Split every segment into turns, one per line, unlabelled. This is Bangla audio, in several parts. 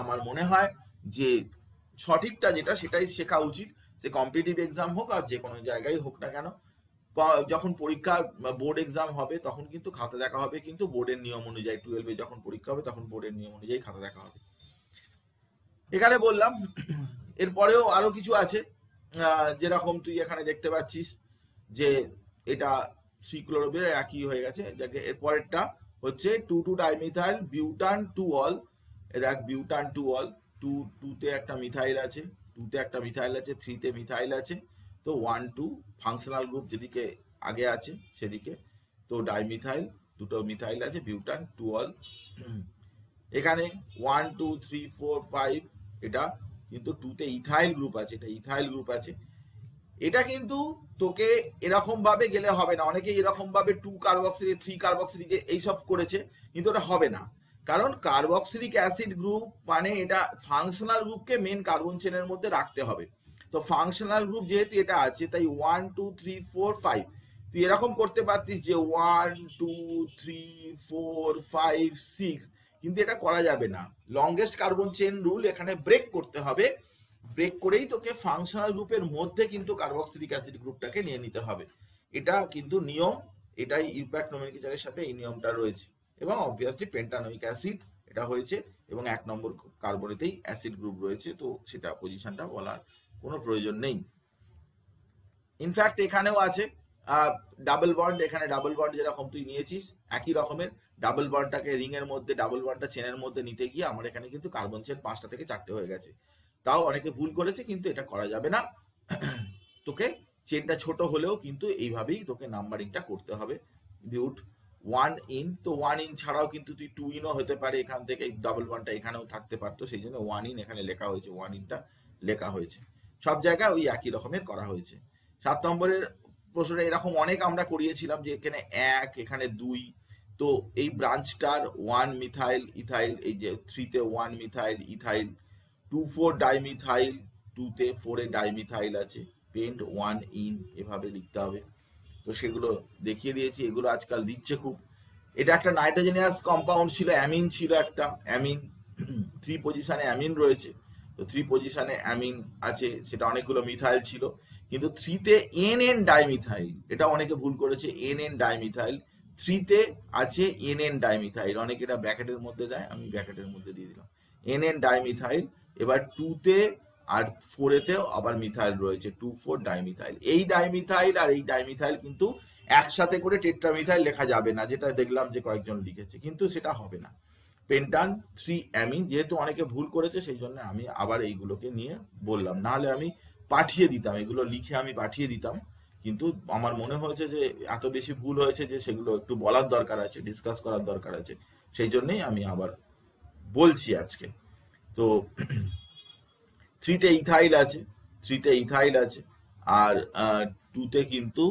আমার মনে হয় যে সঠিকটা যেটা সেটাই শেখা উচিত, সে কম্পিটিটিভ এক্সাম হোক আর যে কোনো জায়গায় হোক না কেন। যখন পরীক্ষার বোর্ড এক্সাম হবে তখন কিন্তু খাতা দেখা হবে, কিন্তু বোর্ডের নিয়ম অনুযায়ী। 12-এ যখন পরীক্ষা হবে তখন বোর্ডের নিয়ম অনুযায়ী খাতা দেখা হবে। এখানে বললাম এরপরেও আরো কিছু আছে, যেরকম তুই এখানে দেখতে পাচ্ছিস যে এটা সিক্লোরোবির একই হয়ে গেছে। যাকে এরপরেরটা হচ্ছে 2,2 ডাইমিথাইল বিউটান 2 অল। দেখ বিউটান 2 অল, 2-2-তে একটা মিথাইল আছে, 2-তে একটা মিথাইল আছে, 3-তে মিথাইল আছে। তো 1-2 ফাংশনাল গ্রুপ যেদিকে আগে আছে সেদিকে। তো ডাইমিথাইল, দুটো মিথাইল আছে, বিউটান 2 অল। এখানে 1 2 3 4 5 এটা কিন্তু 2-তে ইথাইল গ্রুপ আছে, এটা ইথাইল গ্রুপ আছে। এটা কিন্তু তোকে এরকম ভাবে গেলে হবে না। অনেকে এরকম ভাবে 2 কার্বক্সিলিক 3 কার্বক্সিলিক এইসব করেছে, কিন্তু ওটা হবে না। কারণ কার্বক্সিলিক অ্যাসিড গ্রুপ মানে এটা ফাংশনাল গ্রুপকে মেন কার্বন চেনের মধ্যে রাখতে হবে। তো ফাংশনাল গ্রুপ যেহেতু এটা আছে তাই 1 2 3 4 5 তুই এরকম করতে পারতিস যে 1 2 3 4 5 6, কিন্তু এটা করা যাবে না। লংগেস্ট কার্বন চেন রুল এখানে ব্রেক করতে হবে। ব্রেক করেই তোকে ফাংশনাল গ্রুপের মধ্যে কিন্তু কার্বক্সিলিক অ্যাসিড গ্রুপটাকে নিয়ে নিতে হবে। এটা কিন্তু নিয়ম, এটাই ইউপ্যাক্ট নোমেনক্লেচারের সাথে এই নিয়মটা রয়েছে। এবং অবভিয়াসলি পেন্টানোয়িক অ্যাসিড এটা হয়েছে এবং 1 নম্বর কার্বনেতেই অ্যাসিড গ্রুপ রয়েছে, তো সেটা পজিশনটা বলার কোনো প্রয়োজন নেই। ইনফ্যাক্ট এখানেও আছে ডাবল বন্ড। এখানে ডাবল বন্ড যেরকম তুই নিয়েছিস একই রকমের ডাবল বন্ডটাকে রিং এর মধ্যে, ডাবল বন্ডটা চেনের মধ্যে নিতে গিয়ে আমার এখানে কিন্তু কার্বন চেন 5টা থেকে 4টে হয়ে গেছে। তাও অনেকে ভুল করেছে, কিন্তু এটা করা যাবে না। তোকে চেনটা ছোট হলেও কিন্তু এইভাবেই তোকে নাম্বারিংটা করতে হবে। বিউট 1 ইন, তো 1 ইন ছাড়াও কিন্তু তুই 2 ইনও হতে পারে, এখান থেকে ডাবল বন্ডটা এখানেও থাকতে পারতো, সেই জন্য 1 ইন এখানে লেখা হয়েছে, 1 ইনটা লেখা হয়েছে। সব জায়গায় ওই একই রকমের করা হয়েছে। 7 নম্বরের প্রশ্নটা এরকম অনেক আমরা করিয়েছিলাম যে এখানে 1, এখানে 2, তো এই ব্রাঞ্চটার 1 মিথাইল ইথাইল, এই যে 3-তে 1 মিথাইল ইথাইল, 2,4 ডাইমিথাইল, 2-তে 4-এ ডাইমিথাইল আছে, পেন্ট 1 ইন, এভাবে লিখতে হবে। তো সেগুলো দেখিয়ে দিয়েছি, এগুলো আজকাল দিচ্ছে খুব। এটা একটা নাইট্রোজেনিয়াস কম্পাউন্ড ছিল, অ্যামিন ছিল একটা, অ্যামিন 3 পজিশনে অ্যামিন রয়েছে। তো 3 পজিশনে অ্যামিন আছে, সেটা অনেকগুলো মিথাইল ছিল, কিন্তু 3-তে NN ডাইমিথাইল, এটা অনেকে ভুল করেছে, NN ডাইমিথাইল। 3-তে আছে NN ডাইমিথাইল, অনেকে এটা ব্র্যাকেটের মধ্যে দেয়, আমি ব্র্যাকেটের মধ্যে দিয়ে দিলাম NN ডাইমিথাইল। এবার 2-তে আর 4-এতেও আবার মিথাইল রয়েছে, 2,4 ডাইমিথাইল। এই ডাইমিথাইল আর এই ডাইমিথাইল কিন্তু একসাথে করে টেট্রামিথাইল লেখা যাবে না, যেটা দেখলাম যে কয়েকজন লিখেছে, কিন্তু সেটা হবে না। পেন্টান 3 অ্যামিন, যেহেতু অনেকে ভুল করেছে সেই জন্য আমি আবার এইগুলোকে নিয়ে বললাম, নাহলে আমি পাঠিয়ে দিতাম, এগুলো লিখে আমি পাঠিয়ে দিতাম। কিন্তু আমার মনে হয়েছে যে এত বেশি ভুল হয়েছে যে সেগুলো একটু বলার দরকার আছে, ডিসকাস করার দরকার আছে, সেই জন্যই আমি আবার বলছি আজকে। তো 3-তে ইথাইল আছে, 3-তে ইথাইল আছে, আর 2-তে কিন্তু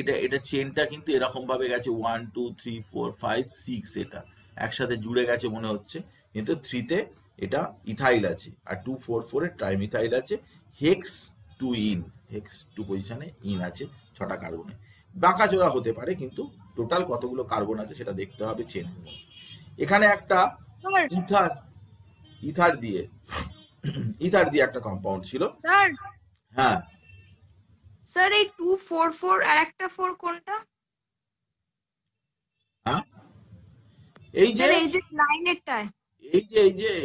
এটা এটা চেনটা কিন্তু এরকম ভাবে গেছে 1 2 3 4 5 6, এটা একসাথে জুড়ে গেছে মনে হচ্ছে, কিন্তু 3-তে এটা ইথাইল আছে, আর 2,4,4 এর ট্রাইমিথাইল আছে, হেক্স 2 ইন, হেক্স 2 পজিশনে ইন আছে 6টা কার্বনে। বাঁকাচোরা হতে পারে, কিন্তু টোটাল কতগুলো কার্বন আছে সেটা দেখতে হবে চেনের মধ্যে। এখানে একটা ইথার ইথার দিয়ে ইথার দিয়ে একটা কম্পাউন্ড ছিল।
স্যার
হ্যাঁ
স্যার এই 244 আর একটা 4 কোনটা?
হ্যাঁ এই যে
স্যার এই যে 9 এরটায়,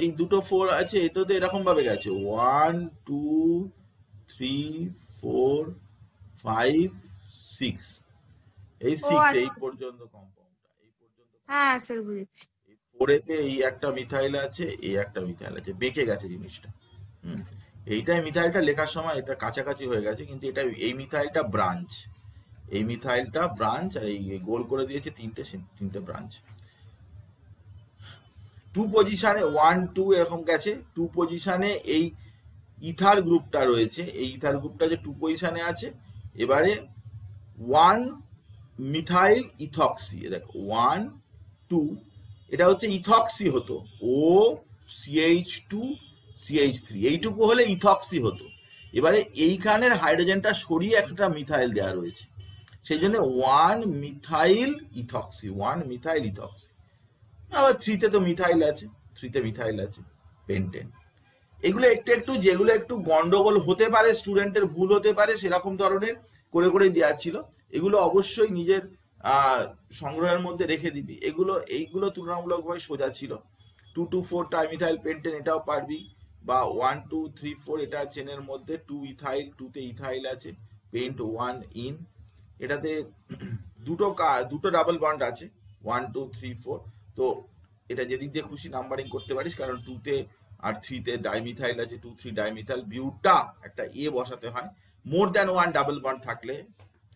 এই দুটো 4 আছে, এতে তো এরকম ভাবে গেছে 1 2 3 4 5 6, এই
ও
6 এই
আচ্ছা,
পর্যন্ত কম্পাউন্ডটা, এই পর্যন্ত।
হ্যাঁ স্যার বুঝেছি।
4-এতে এই একটা মিথাইল আছে, এই একটা মিথাইল আছে, বেঁকে গেছে জিনিসটা। হুম, এইটাই মিথাইলটা লেখার সময় এটা কাছাকাছি হয়ে গেছে, কিন্তু এটা এই মিথাইলটা ব্রাঞ্চ, এই মিথাইলটা ব্রাঞ্চ, আর এই গোল করে দিয়েছে 3টে ব্রাঞ্চ। 2 পজিশনে 1 2 এরকম গেছে, 2 পজিশনে এই ইথার গ্রুপটা রয়েছে, এই ইথার গ্রুপটা যে 2 পজিশনে আছে। এবারে 1 মিথাইল ইথক্সি, দেখো 1 2, এটা হচ্ছে ইথক্সি হতো, ও CH2 CH3, এইটুকু হলে ইথক্সি হতো। এবারে এইখানের হাইড্রোজেনটা সরিয়ে একটা মিথাইল দেওয়া রয়েছে, সেই জন্য 1 মিথাইল ইথক্সি, 1 মিথাইল ইথক্সি। আবার 3-তে তো মিথাইল আছে, 3-তে মিথাইল আছে, পেন্টেন। এগুলো একটু একটু যেগুলো একটু গন্ডগোল হতে পারে, স্টুডেন্টের ভুল হতে পারে, সেরকম ধরনের করে করে দেওয়া ছিল। এগুলো অবশ্যই নিজের সংগ্রহের মধ্যে রেখে দিবি। এইগুলো তুলনামূলকভাবে সোজা ছিল। 2,2,4 ট্রাইমিথাইল পেন্টেন, এটাও পারবি। বা 1, 2, 3, 4 এটা চেনের মধ্যে 2 ইথাইল, 2তে ইথাইল আছে, পেন্ট 1 ইন। এটাতে দুটো ডাবল বন্ড আছে, 1, 2, 3, 4। তো এটা যেদিক দিয়ে খুশি নাম্বারিং করতে পারিস, কারণ 2তে আর 3তে ডাইমিথাইল আছে, 2, 3 ডাইমিথাইল। বিউটা একটা এ বসাতে হয়। মোর দ্যান 1 ডাবল বন্ড থাকলে,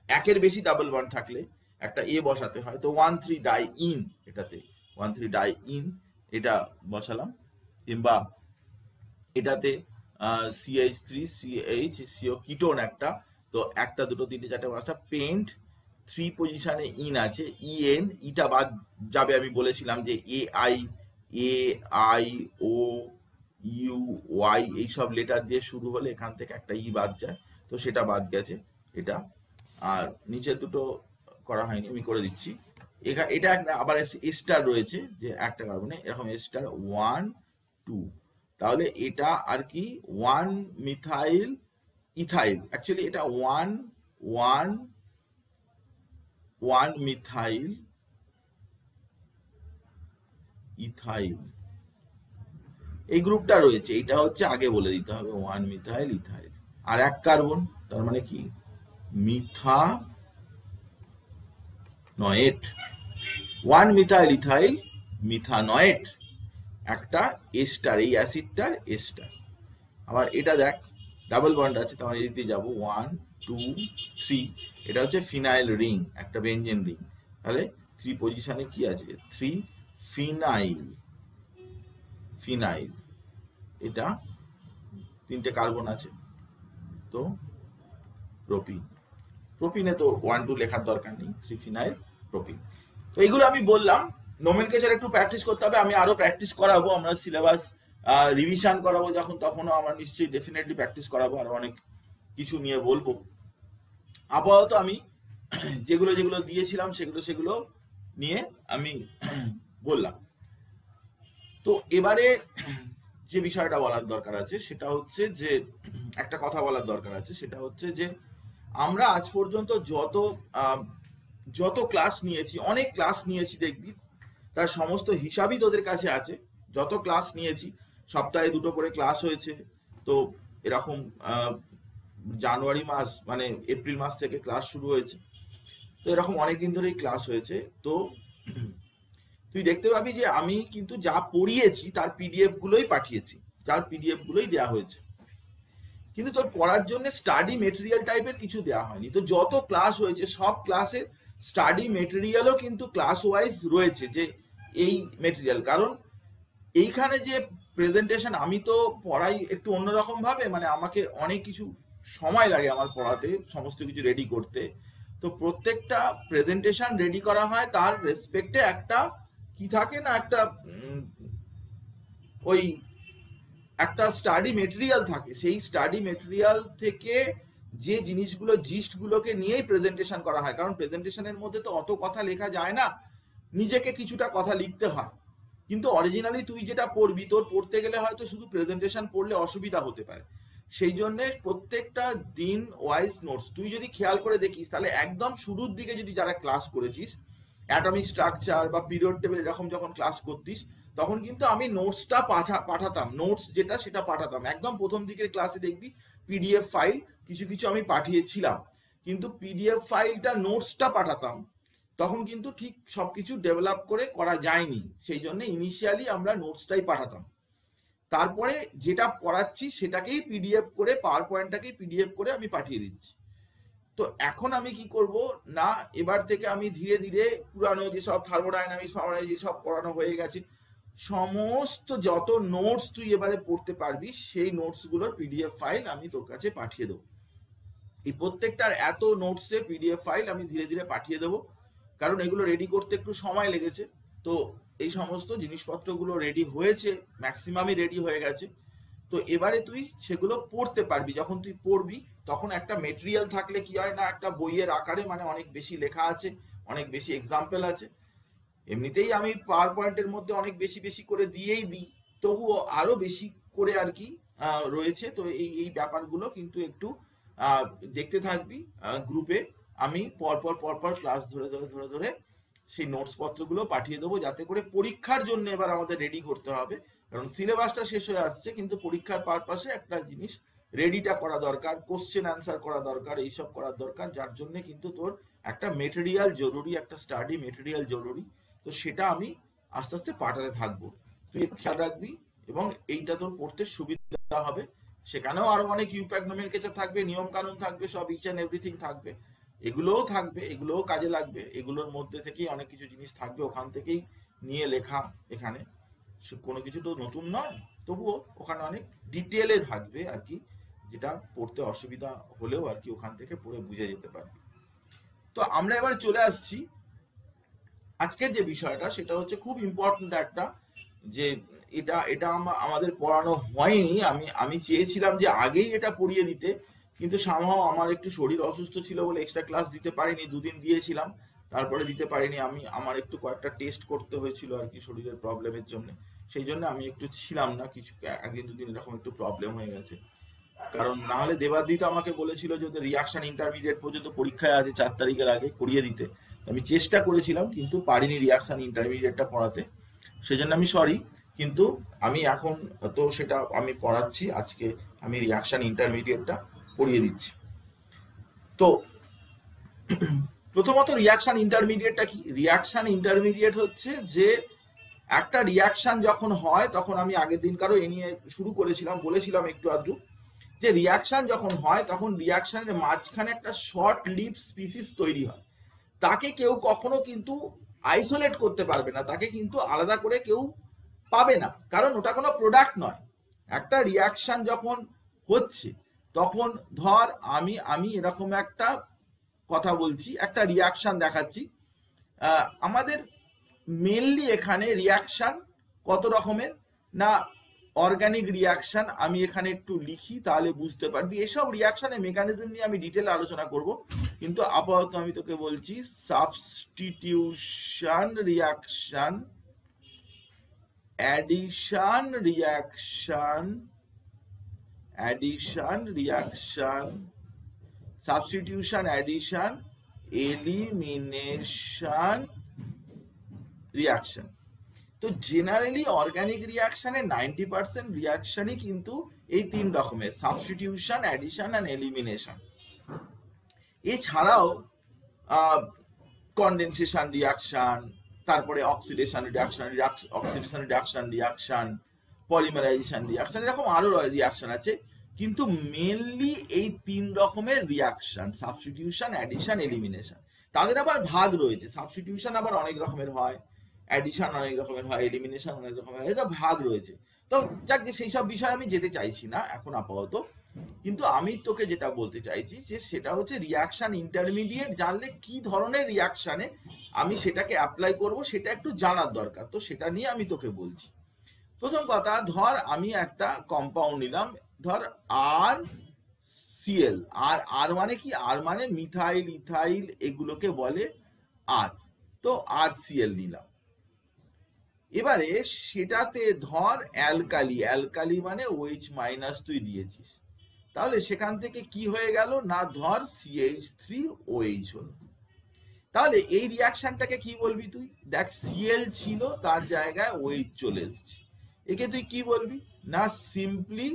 একের বেশি ডাবল বন্ড থাকলে একটা এ বসাতে হয়। তো 1, 3 ডাই ইন, এটাতে 1, 3 ডাই ইন এটা বসালাম। কিংবা এটাতে CH3 CH CO কিটোন একটা, তো 1, 2, 3, 4, 5টা পেন্ট 3 পজিশনে ইন আছে, EN, ইটা বাদ যাবে। আমি বলেছিলাম যে AIOUY এইসব লেটার দিয়ে শুরু হলে এখান থেকে একটা ই বাদ যায়, তো সেটা বাদ গেছে এটা। আর নিচে দুটো করা হয়নি, আমি করে দিচ্ছি। এটা একটা আবার এস্টার রয়েছে, যে একটা কার্বনে এরকম এস্টার 1, 2। তাহলে এটা আর কি 1 মিথাইল ইথাইল, অ্যাকচুয়ালি এটা 1 মিথাইল ইথাইল, এই গ্রুপটা রয়েছে। এটা হচ্ছে আগে বলে দিতে হবে 1 মিথাইল ইথাইল। আর এক কার্বন, তার মানে কি মিথানয়েট, 1 মিথাইল ইথাইল মিথানয়েট, একটা এস্টার, এই অ্যাসিডটার এস্টার। আবার এটা দেখ ডাবল বন্ড আছে, তাহলে এদিক দিয়ে যাবো 1, 2, 3। এটা হচ্ছে ফিনাইল রিং, একটা বেনজেন রিং। তাহলে 3 পজিশনে কি আছে, 3 ফিনাইল। এটা 3টে কার্বন আছে, তো প্রোপিনে তো 1, 2 লেখার দরকার নেই, 3 ফিনাইল প্রোপিন। তো এইগুলো আমি বললাম, নোমেনক্লেচার একটু প্র্যাকটিস করতে হবে। আমি আরো প্র্যাকটিস করাবো, আমরা সিলেবাস রিভিশন করাবো যখন, তখনও আমরা নিশ্চয়ই ডেফিনেটলি প্র্যাকটিস করাবো, আরো অনেক কিছু নিয়ে বলবো। আপাতত আমি যেগুলো দিয়েছিলাম সেগুলো নিয়ে আমি বললাম। তো এবারে যে বিষয়টা বলার দরকার আছে সেটা হচ্ছে যে, একটা কথা বলার দরকার আছে, সেটা হচ্ছে যে আমরা আজ পর্যন্ত যত ক্লাস নিয়েছি, অনেক ক্লাস নিয়েছি দেখবি, তার সমস্ত হিসাবই তোদের কাছে আছে। যত ক্লাস নিয়েছি, সপ্তাহে 2টো করে ক্লাস হয়েছে। তো এরকম জানুয়ারি মাস মানে এপ্রিল মাস থেকে ক্লাস শুরু হয়েছে, তো এরকম অনেকদিন ধরেই ক্লাস হয়েছে। তো তুই দেখতে পাবি যে আমি কিন্তু যা পড়িয়েছি তার PDF গুলোই পাঠিয়েছি, যার PDF গুলোই দেওয়া হয়েছে, কিন্তু তোর পড়ার জন্য স্টাডি মেটেরিয়াল টাইপের কিছু দেওয়া হয়নি। তো যত ক্লাস হয়েছে সব ক্লাসের স্টাডি মেটেরিয়ালও কিন্তু ক্লাস ওয়াইজ রয়েছে, যে এই মেটেরিয়াল। কারণ এইখানে যে প্রেজেন্টেশন, আমি তো পড়াই একটু অন্যরকম ভাবে, মানে আমাকে অনেক কিছু সময় লাগে আমার পড়াতে, সমস্ত কিছু রেডি করতে। তো প্রত্যেকটা প্রেজেন্টেশন রেডি করা হয় তার রেসপেক্টে একটা কি থাকে না, একটা ওই একটা স্টাডি মেটেরিয়াল থাকে। সেই স্টাডি মেটেরিয়াল থেকে যে জিনিসগুলো জিস্টগুলোকে নিয়েই প্রেজেন্টেশন করা হয়। কারণ প্রেজেন্টেশনের মধ্যে তো অত কথা লেখা যায় না, নিজেকে কিছুটা কথা লিখতে হয়। কিন্তু অরিজিনালি তুই যেটা পড়বি, তোর পড়তে গেলে হয়তো শুধু প্রেজেন্টেশন পড়লে অসুবিধা হতে পারে। সেই জন্য প্রত্যেকটা দিন ওয়াইজ নোটস তুই যদি খেয়াল করে দেখিস, তাহলে একদম শুরুর দিকে যদি যারা ক্লাস করেছিস, অ্যাটমিক স্ট্রাকচার বা পিরিয়ড টেবিল এরকম যখন ক্লাস করতিস, তখন কিন্তু আমি নোটসটা পাঠাতাম, নোটস যেটা সেটা পাঠাতাম। একদম প্রথম দিকের ক্লাসে দেখবি PDF ফাইল কিছু আমি পাঠিয়েছিলাম, কিন্তু PDF ফাইলটা নোটসটা পাঠাতাম। তখন কিন্তু ঠিক সবকিছু ডেভেলপ করে করা যায়নি, সেই জন্য ইনিশিয়ালি আমরা নোটসটাই পাঠাতাম। তারপরে যেটা পড়াচ্ছি সেটাকেই PDF করে, পাওয়ার পয়েন্টটাকেই PDF করে আমি পাঠিয়ে দিচ্ছি। তো এখন আমি কি করব না, এবার থেকে আমি ধীরে ধীরে পুরানো যেসব থার্মোডাইনামিক্স যেসব পড়ানো হয়ে গেছে, সমস্ত যত নোটস তুই এবারে পড়তে পারবি, সেই নোটসগুলোর PDF ফাইল আমি তোর কাছে পাঠিয়ে দেবো। এই প্রত্যেকটার এত নোটসের PDF ফাইল আমি ধীরে ধীরে পাঠিয়ে দেবো, কারণ এগুলো রেডি করতে একটু সময় লেগেছে। তো এই সমস্ত জিনিসপত্রগুলো রেডি হয়েছে, ম্যাক্সিমামই রেডি হয়ে গেছে। তো এবারে তুই সেগুলো পড়তে পারবি। যখন তুই পড়বি তখন একটা মেটেরিয়াল থাকলে কি হয় না, একটা বইয়ের আকারে, মানে অনেক বেশি লেখা আছে, অনেক বেশি এক্সাম্পল আছে। এমনিতেই আমি পাওয়ার পয়েন্টের মধ্যে অনেক বেশি করে দিয়েই দিই, তবুও আরো বেশি করে আর কি রয়েছে। তো এই ব্যাপারগুলো কিন্তু একটু দেখতে থাকবি গ্রুপে। আমি পরপর ক্লাস ধরে সেই নোটস পত্রগুলো পাঠিয়ে দেবো, যাতে করে পরীক্ষার জন্য এবার আমাদের রেডি করতে হবে। কারণ সিলেবাসটা শেষ হয়ে আসছে, কিন্তু পরীক্ষার পারপাসে একটা জিনিস রেডিটা করা দরকার, কোশ্চেন অ্যান্সার করা দরকার, এইসব করার দরকার, যার জন্য কিন্তু তোর একটা মেটেরিয়াল জরুরি, একটা স্টাডি মেটেরিয়াল জরুরি। তো সেটা আমি আস্তে আস্তে পাঠাতে থাকবো, তুই খেয়াল রাখবি এবং এইটা তোর পড়তে সুবিধা হবে। সেখানেও আরো অনেক ইউপ্যাক নোমেনক্লেচার থাকবে, নিয়ম কানুন থাকবে, সব ইচ অ্যান্ড এভরিথিং থাকবে, এগুলোও থাকবে, এগুলোও কাজে লাগবে। এগুলোর মধ্যে থেকেই অনেক কিছু জিনিস থাকবে, ওখান থেকেই নিয়ে লেখা। এখানে কোনো কিছু তো নতুন নয়, তবুও ওখানে অনেক ডিটেলে থাকবে আর কি, যেটা পড়তে অসুবিধা হলেও আর কি ওখান থেকে পড়ে বুঝে যেতে পারবে। তো আমরা এবার চলে আসছি আজকের যে বিষয়টা, সেটা হচ্ছে খুব ইম্পর্টেন্ট একটা, যে এটা আমাদের পড়ানো হয়নি। আমি চেয়েছিলাম যে আগেই এটা পড়িয়ে দিতে, কিন্তু সামহাও আমার একটু শরীর অসুস্থ ছিল বলে এক্সট্রা ক্লাস দিতে পারিনি, 2 দিন দিয়েছিলাম, তারপরে দিতে পারিনি। আমার একটু কয়েকটা টেস্ট করতে হয়েছিল আর কি শরীরের প্রবলেমের জন্য, সেই জন্য আমি একটু ছিলাম না, কিছু 1-2 দিন এরকম একটু প্রবলেম হয়ে গেছে। কারণ না হলে দেবাদিত আমাকে বলেছিল যে রিয়াকশন ইন্টারমিডিয়েট পর্যন্ত পরীক্ষায় আছে 4 তারিখের আগে করিয়ে দিতে। আমি চেষ্টা করেছিলাম কিন্তু পারিনি রিয়াকশন ইন্টারমিডিয়েটটা পড়াতে, সেজন্য আমি সরি। কিন্তু আমি এখন তো সেটা আমি পড়াচ্ছি, আজকে আমি রিয়াকশন ইন্টারমিডিয়েটটা পড়িয়ে দিচ্ছি। তো প্রথমত রিয়াকশন ইন্টারমিডিয়েটটা কি? রিয়াকশন ইন্টারমিডিয়েট হচ্ছে যে একটা রিয়াকশন যখন হয়, তখন আমি আগের দিন কারো এ নিয়ে শুরু করেছিলাম, বলেছিলাম একটু আধটু, যে রিয়াকশন যখন হয় তখন রিয়াকশনের মাঝখানে একটা শর্ট লিভ স্পিসিস তৈরি হয়। তাকে কেউ কখনো কিন্তু আইসোলেট করতে পারবে না, তাকে কিন্তু আলাদা করে কেউ পাবে না, কারণ ওটা কোনো প্রোডাক্ট নয়। একটা রিয়াকশন যখন হচ্ছে তখন ধর আমি এরকম একটা কথা বলছি, একটা রিয়াকশন দেখাচ্ছি। আমাদের মেনলি এখানে রিয়াকশন কত রকমের না, অর্গানিক রিয়াকশন আমি এখানে একটু লিখি, তাহলে বুঝতে পারবি। এসব রিয়াকশনের মেকানিজম নিয়ে আমি ডিটেলে আলোচনা করব, কিন্তু আপাতত আমি তোকে বলছি substitution reaction, addition reaction, substitution, addition, elimination reaction. তো জেনারেলি অর্গানিক রিয়াকশনে 90% রিয়াকশনই কিন্তু এই 3 রকমের, সাবস্টিটিউশন, অ্যাডিশন এন্ড এলিমিনেশন। এছাড়াও কনডেনসেশন রিয়াকশন, তারপরে অক্সিডেশন রিয়াকশন, পলিমারাইজেশন রিয়াকশন, এরকম আরো রিয়াকশন আছে। কিন্তু মেনলি এই 3 রকমের রিয়াকশন, সাবস্টিটিউশন, অ্যাডিশন, এলিমিনেশন। তাদের আবার ভাগ রয়েছে, সাবস্টিটিউশন আবার অনেক রকমের হয়, অ্যাডিশন অনেক রকমের হয়, এলিমিনেশন অনেক রকমের হয়, এটা ভাগ রয়েছে। তো যাক, সেই সব বিষয়ে আমি যেতে চাইছি না এখন আপাতত। কিন্তু আমি তোকে যেটা বলতে চাইছি যে সেটা হচ্ছে রিয়াকশন ইন্টারমিডিয়েট জানলে কি ধরনের রিয়াকশনে আমি সেটাকে অ্যাপ্লাই করব, সেটা একটু জানার দরকার। তো সেটা নিয়ে আমি তোকে বলছি। প্রথম কথা, ধর আমি একটা কম্পাউন্ড নিলাম, ধর আর সিএল। আর মানে কি? আর মানে মিথাইল, ইথাইল, এগুলোকে বলে আর। তো আর সিএল নিলাম। এবারে সেটাতে ধর অ্যালকালি মানে OH মাইনাস তুই দিয়েছিস, তাহলে সেখান থেকে কি হয়ে গেল না, ধর CH3OH হলো। তাহলে এই রিয়াকশনটাকে কি বলবি তুই? দেখ, সিএল ছিল, তার জায়গায় OH চলে এসেছে, একে তুই কি বলবি না, সিম্পলি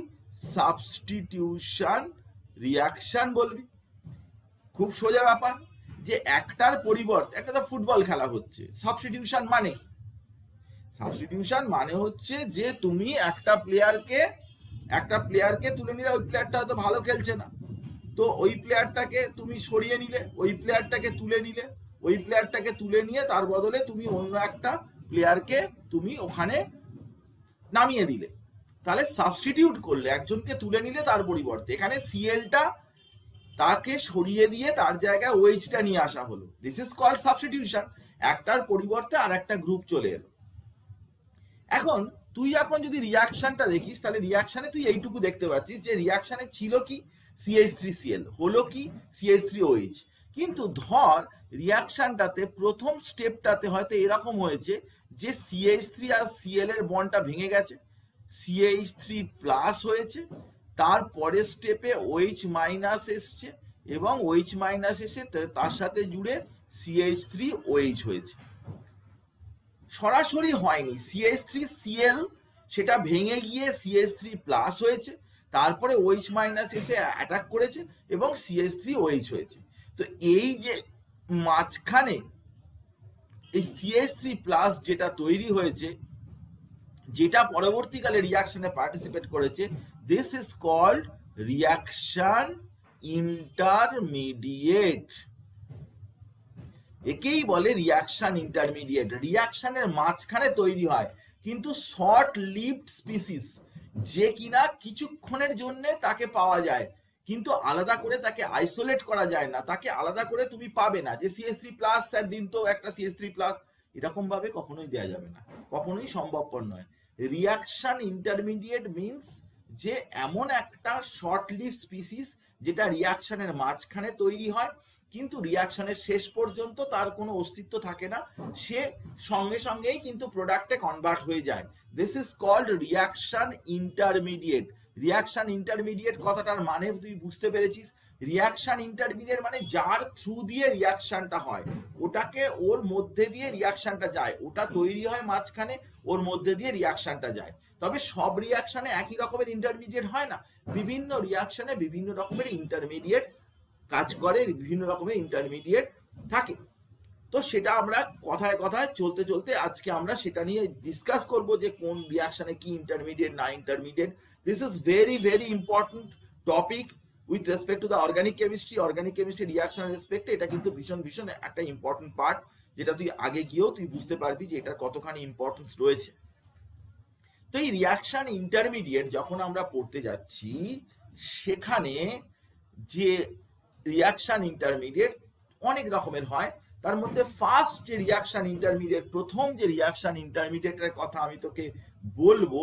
সাবস্টিটিউশন রিয়াকশন বলবি। খুব সোজা ব্যাপার, যে একটার পরিবর্তে, একটা তো ফুটবল খেলা হচ্ছে, সাবস্টিটিউশন মানে কি? সাবস্টিটিউশন মানে হচ্ছে যে তুমি একটা প্লেয়ারকে তুলে নিলে, ওই প্লেয়ারটা হয়তো ভালো খেলছে না, তো ওই প্লেয়ারটাকে তুমি সরিয়ে নিলে, ওই প্লেয়ারটাকে তুলে নিয়ে তার বদলে তুমি অন্য একটা প্লেয়ারকে তুমি ওখানে নামিয়ে দিলে, তাহলে সাবস্টিটিউট করলে, একজনকে তুলে নিলে তার পরিবর্তে। এখানে সিএলটা তাকে সরিয়ে দিয়ে তার জায়গায় ওএইচটা নিয়ে আসা হলো, দিস ইজ কল্ড সাবস্টিটিউশন। একটার পরিবর্তে আর একটা গ্রুপ চলে এলো। এখন তুই এখন যদি রিয়াকশনটা দেখিস, তাহলে রিয়াকশনে তুই এইটুকু দেখতে পাচ্ছিস যে রিয়াকশনে ছিল কি, CH3Cl, হলো কি, CH3OH। কিন্তু ধর রিয়াকশনটাতে প্রথম স্টেপটাতে হয়তো এরকম হয়েছে যে CH3 আর Cl এর বন্ডটা ভেঙে গেছে, CH3 প্লাস হয়েছে, তারপরের স্টেপে OH মাইনাস এসছে এবং OH মাইনাস এসে তার সাথে জুড়ে CH3OH হয়েছে। সরাসরি হয়নি, CH3Cl সেটা ভেঙে গিয়ে CH3 প্লাস হয়েছে, তারপরে OH মাইনাস এসে অ্যাটাক করেছে এবং CH3OH হয়েছে। তো এই যে মাঝখানে এই CH3 প্লাস যেটা তৈরি হয়েছে, যেটা পরবর্তীকালে রিয়াকশনে পার্টিসিপেট করেছে, this is called reaction intermediate. একেই বলে রিয়াকশন ইন্টারমিডিয়েট। রিয়াকশনের মাঝখানে তৈরি হয় কিন্তু শর্ট লিভড স্পিসিস, যে কিনা কিছুক্ষণের জন্য তাকে পাওয়া যায় কিন্তু আলাদা করে তাকে আইসোলেট করা যায় না, তাকে আলাদা করে তুমি পাবে না যে CH3 প্লাস স্যার দিন তো একটা CH3 প্লাস, এরকম ভাবে কখনোই দেওয়া যাবে না, কখনোই সম্ভবপর নয়। রিয়াকশন ইন্টারমিডিয়েট মিন্স যে এমন একটা শর্ট লিভ স্পিসিস যেটা রিয়াকশনের মাঝখানে তৈরি হয় কিন্তু রিয়াকশনের শেষ পর্যন্ত তার কোনো অস্তিত্ব থাকে না, সে সঙ্গে সঙ্গেই কিন্তু প্রোডাক্টে কনভার্ট হয়ে যায়। This is called reaction intermediate. Reaction intermediate কথাটার মানে তুই বুঝতে পেরেছিস? রিয়াকশন ইন্টারমিডিয়েট মানে যার থ্রু দিয়ে রিয়াকশনটা হয়, ওটাকে ওর মধ্যে দিয়ে রিয়াকশনটা যায়, ওটা তৈরি হয় মাঝখানে, ওর মধ্যে দিয়ে রিয়াকশনটা যায়। তবে সব রিয়াকশনে একই রকমের ইন্টারমিডিয়েট হয় না, বিভিন্ন রিয়াকশনে বিভিন্ন রকমের ইন্টারমিডিয়েট কাজ করে, বিভিন্ন রকমের ইন্টারমিডিয়েট থাকে। তো সেটা আমরা কথায় কথায় চলতে চলতে আজকে আমরা সেটা নিয়ে ডিসকাস করব যে কোন রিয়াকশনে কি ইন্টারমিডিয়েট না intermediate. This is very very important topic with respect to the organic chemistry. Organic chemistry রিয়াকশনের রেসপেক্টে এটা কিন্তু ভীষণ ভীষণ একটা ইম্পর্টেন্ট পার্ট, যেটা তুই আগে গিয়েও তুই বুঝতে পারবি যে এটার কতখানি ইম্পর্টেন্স রয়েছে। তো এই রিয়াকশন ইন্টারমিডিয়েট যখন আমরা পড়তে যাচ্ছি, সেখানে যে রিয়াকশন ইন্টারমিডিয়েট অনেক রকমের হয়, তার মধ্যে ফার্স্ট যে রিয়াকশন ইন্টারমিডিয়েট, প্রথম যে রিয়াকশন ইন্টারমিডিয়েটের কথা আমি তোকে বলবো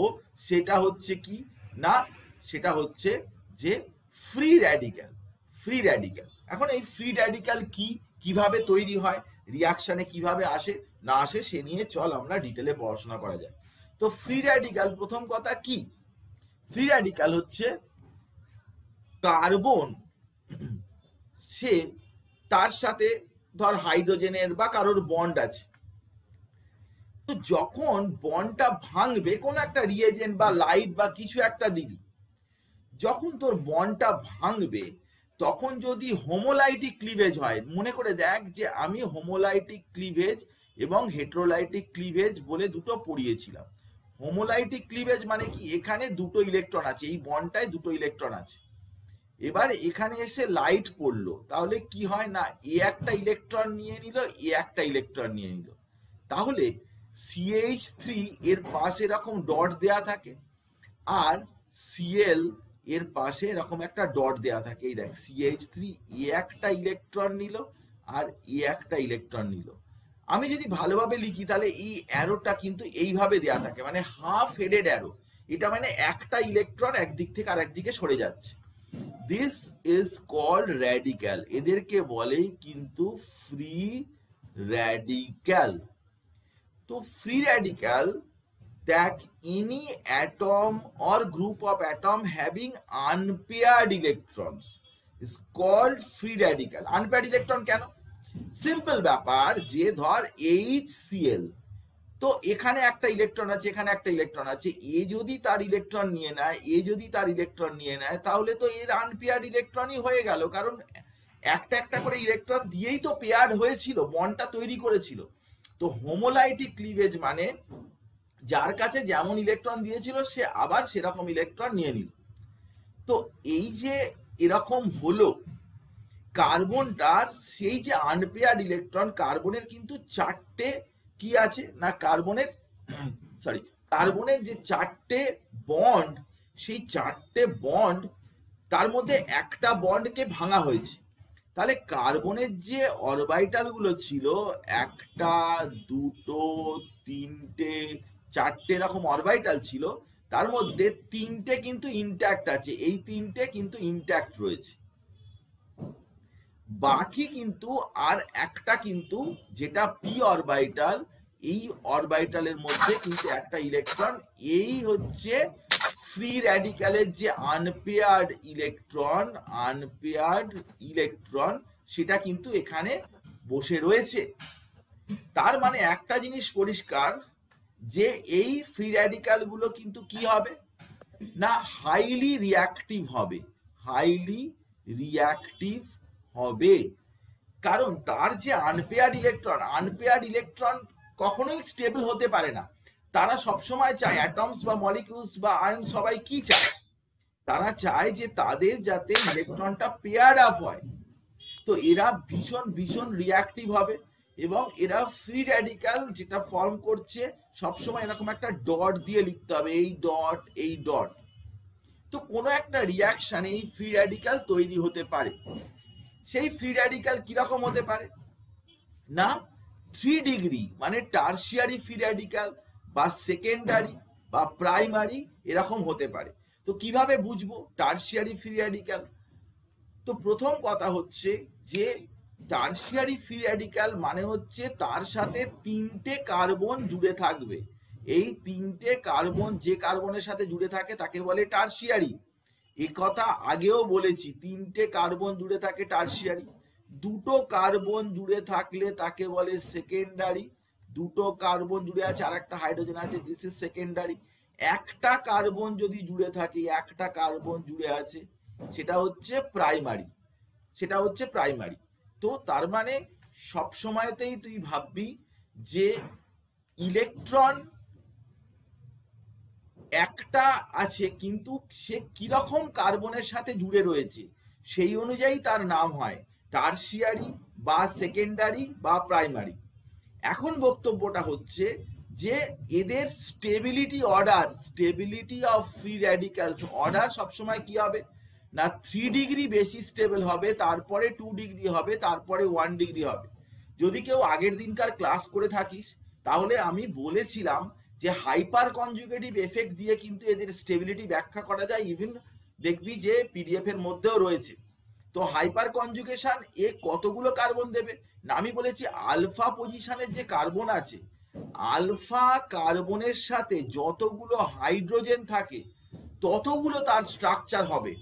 সেটা হচ্ছে কি না, সেটা হচ্ছে যে ফ্রি র্যাডিক্যাল। ফ্রি র্যাডিক্যাল, এখন এই ফ্রি র্যাডিক্যাল কি, কিভাবে তৈরি হয়, রিয়াকশনে কিভাবে আসে না আসে, সে নিয়ে চল আমরা ডিটেলে পড়াশোনা করা যায়। তো ফ্রি র্যাডিক্যাল, প্রথম কথা কি, ফ্রি র্যাডিক্যাল হচ্ছে কার্বন, সে তার সাথে ধর হাইড্রোজেনের বা কারোর বন্ড আছে, তো যখন বন্ডটা ভাঙবে কোন একটা রিয়েজেন্ট বা লাইট বা কিছু একটা দিবি, যখন তোর বন্ডটা ভাঙবে তখন যদি হোমোলাইটিক ক্লিভেজ হয়, মনে করে দেখ যে আমি হোমোলাইটিক ক্লিভেজ এবং হেটেরোলাইটিক ক্লিভেজ বলে দুটো পড়িয়েছিলাম। হোমোলাইটিক ক্লিভেজ মানে কি, এখানে দুটো ইলেকট্রন আছে, এই বন্ডটায় দুটো ইলেকট্রন আছে, এবার এখানে এসে লাইট পড়লো, তাহলে কি হয় না, এ একটা ইলেকট্রন নিয়ে নিল, এ একটা ইলেকট্রন নিয়ে নিল, তাহলে CH3 এর পাশে এরকম ডট দেয়া থাকে আর Cl এর পাশে এরকম একটা ডট দেয়া থাকে। এই দেখ CH3 এ একটা ইলেকট্রন নিল আর এ একটা ইলেকট্রন নিল। আমি যদি ভালোভাবে লিখি তাহলে এই অ্যারোটা কিন্তু এইভাবে দেয়া থাকে, মানে হাফ হেডেড অ্যারো, এটা মানে একটা ইলেকট্রন একদিক থেকে আর একদিকে সরে যাচ্ছে। দিস ইজ কল্ড র্যাডিক্যাল, এদেরকে বলে কিন্তু ফ্রি র্যাডিক্যাল। তো free radical that any atom or group of atom having unpaired electrons is called free radical. Unpaired electron কেন? সিম্পল ব্যাপার, যে ধর HCl, তো এখানে একটা ইলেকট্রন আছে, এখানে একটা ইলেকট্রন আছে, এ যদি তার ইলেকট্রন নিয়ে নেয়, এ যদি তার ইলেকট্রন নিয়ে নেয়, তাহলে তো এর আনপেয়ার্ড ইলেকট্রনই হয়ে গেল, কারণ একটা একটা করে ইলেকট্রন দিয়েই তো পেয়ার্ড হয়েছিল, বন্ডটা তৈরি করেছিল। তো হোমোলাইটিক ক্লিভেজ মানে যার কাছে যেমন ইলেকট্রন দিয়েছিল সে আবার সেরকম ইলেকট্রন নিয়ে নিল। তো এই যে এরকম হলো, কার্বনটার সেই যে আনপেয়ার্ড ইলেকট্রন, কার্বনের কিন্তু চারটে কি আছে না, কার্বনের যে চারটে বন্ড, সেই চারটে বন্ড তার মধ্যে একটা বন্ডকে ভাঙা হয়েছে। তাহলে কার্বনের যে অরবিটাল গুলো ছিল, একটা দুটো তিনটে চারটে এরকম অরবিটাল ছিল, তার মধ্যে তিনটে কিন্তু ইনট্যাক্ট আছে, এই তিনটে কিন্তু ইনট্যাক্ট রয়েছে, বাকি কিন্তু আর একটা কিন্তু যেটা পি অরবিটাল, এই অরবিটালের মধ্যে কিন্তু একটা ইলেকট্রন, এই হচ্ছে ফ্রি র্যাডিক্যালের যে আনপেয়ার্ড ইলেকট্রন সেটা কিন্তু এখানে বসে রয়েছে। তার মানে একটা জিনিস পরিষ্কার যে এই ফ্রি র্যাডিক্যাল গুলো কিন্তু কি হবে না হাইলি রিঅ্যাক্টিভ হবে, কারণ তার যে আনপেয়ার্ড ইলেকট্রন কখনোই স্টেবল হতে পারে না। তারা সবসময় চায়, অ্যাটমস বা মলিকিউলস বা আয়ন সবাই কি চায়, তারা চায় যে তাদের যাতে ইলেকট্রনটা পেয়ার আপ হয়। তো এরা ভীষণ ভীষণ রিঅ্যাক্টিভ হবে এবং এরা ফ্রি র্যাডিক্যাল যেটা ফর্ম করছে সবসময় এরকম একটা ডট দিয়ে লিখতে হবে, এই ডট। তো কোনো একটা রিয়াকশন এই ফ্রি র্যাডিক্যাল তৈরি হতে পারে। সেই ফ্রি র্যাডিক্যাল কিরকম হতে পারে না 3 ডিগ্রি, মানে টারশিয়ারি ফ্রি র্যাডিক্যাল বা সেকেন্ডারি বা প্রাইমারি এরকম হতে পারে। তো কিভাবে বুঝবো টারশিয়ারি ফ্রি র্যাডিক্যাল? তো প্রথম কথা হচ্ছে যে টারশিয়ারি ফ্রি র্যাডিক্যাল মানে হচ্ছে তার সাথে 3টে কার্বন জুড়ে থাকবে। এই 3টে কার্বন যে কার্বনের সাথে জুড়ে থাকে তাকে বলে টারশিয়ারি। এই কথা আগেও বলেছি, 3টে কার্বন জুড়ে থাকে টারশিয়ারি। 2টো কার্বন জুড়ে থাকলে তাকে বলে সেকেন্ডারি। 2টো কার্বন জুড়ে আছে আর একটা হাইড্রোজেন আছে, দিস ইজ সেকেন্ডারি। একটা কার্বন যদি জুড়ে থাকে, একটা কার্বন জুড়ে আছে, সেটা হচ্ছে প্রাইমারি। তো তার মানে সব সময়তেই তুই ভাববি যে ইলেকট্রন একটা আছে কিন্তু সে কিরকম কার্বনের সাথে জুড়ে রয়েছে সেই অনুযায়ী তার নাম হয় টারশিয়ারি বা সেকেন্ডারি বা প্রাইমারি। এখন বক্তব্যটা হচ্ছে যে এদের stability of free radicals order সবসময় কি হবে না 3 ডিগ্রি বেশি স্টেবল হবে, তারপরে 2 ডিগ্রি হবে, তারপরে 1 ডিগ্রি হবে। যদি কেউ আগের দিনকার ক্লাস করে থাকিস তাহলে আমি বলেছিলাম যে হাইপার কনজুগেটিভ এফেক্ট দিয়ে কিন্তু এদের স্টেবিলিটি ব্যাখ্যা করা যায়, ইভেন দেখবি যে পিডিএফ এর মধ্যেও রয়েছে। তো হাইপার কনজুগেশন এ কতগুলো কার্বন দেবে না, আমি বলেছি আলফা পজিশনের যে কার্বন আছে, আলফা কার্বনের সাথে যতগুলো হাইড্রোজেন থাকে ততগুলো তার স্ট্রাকচার হবে।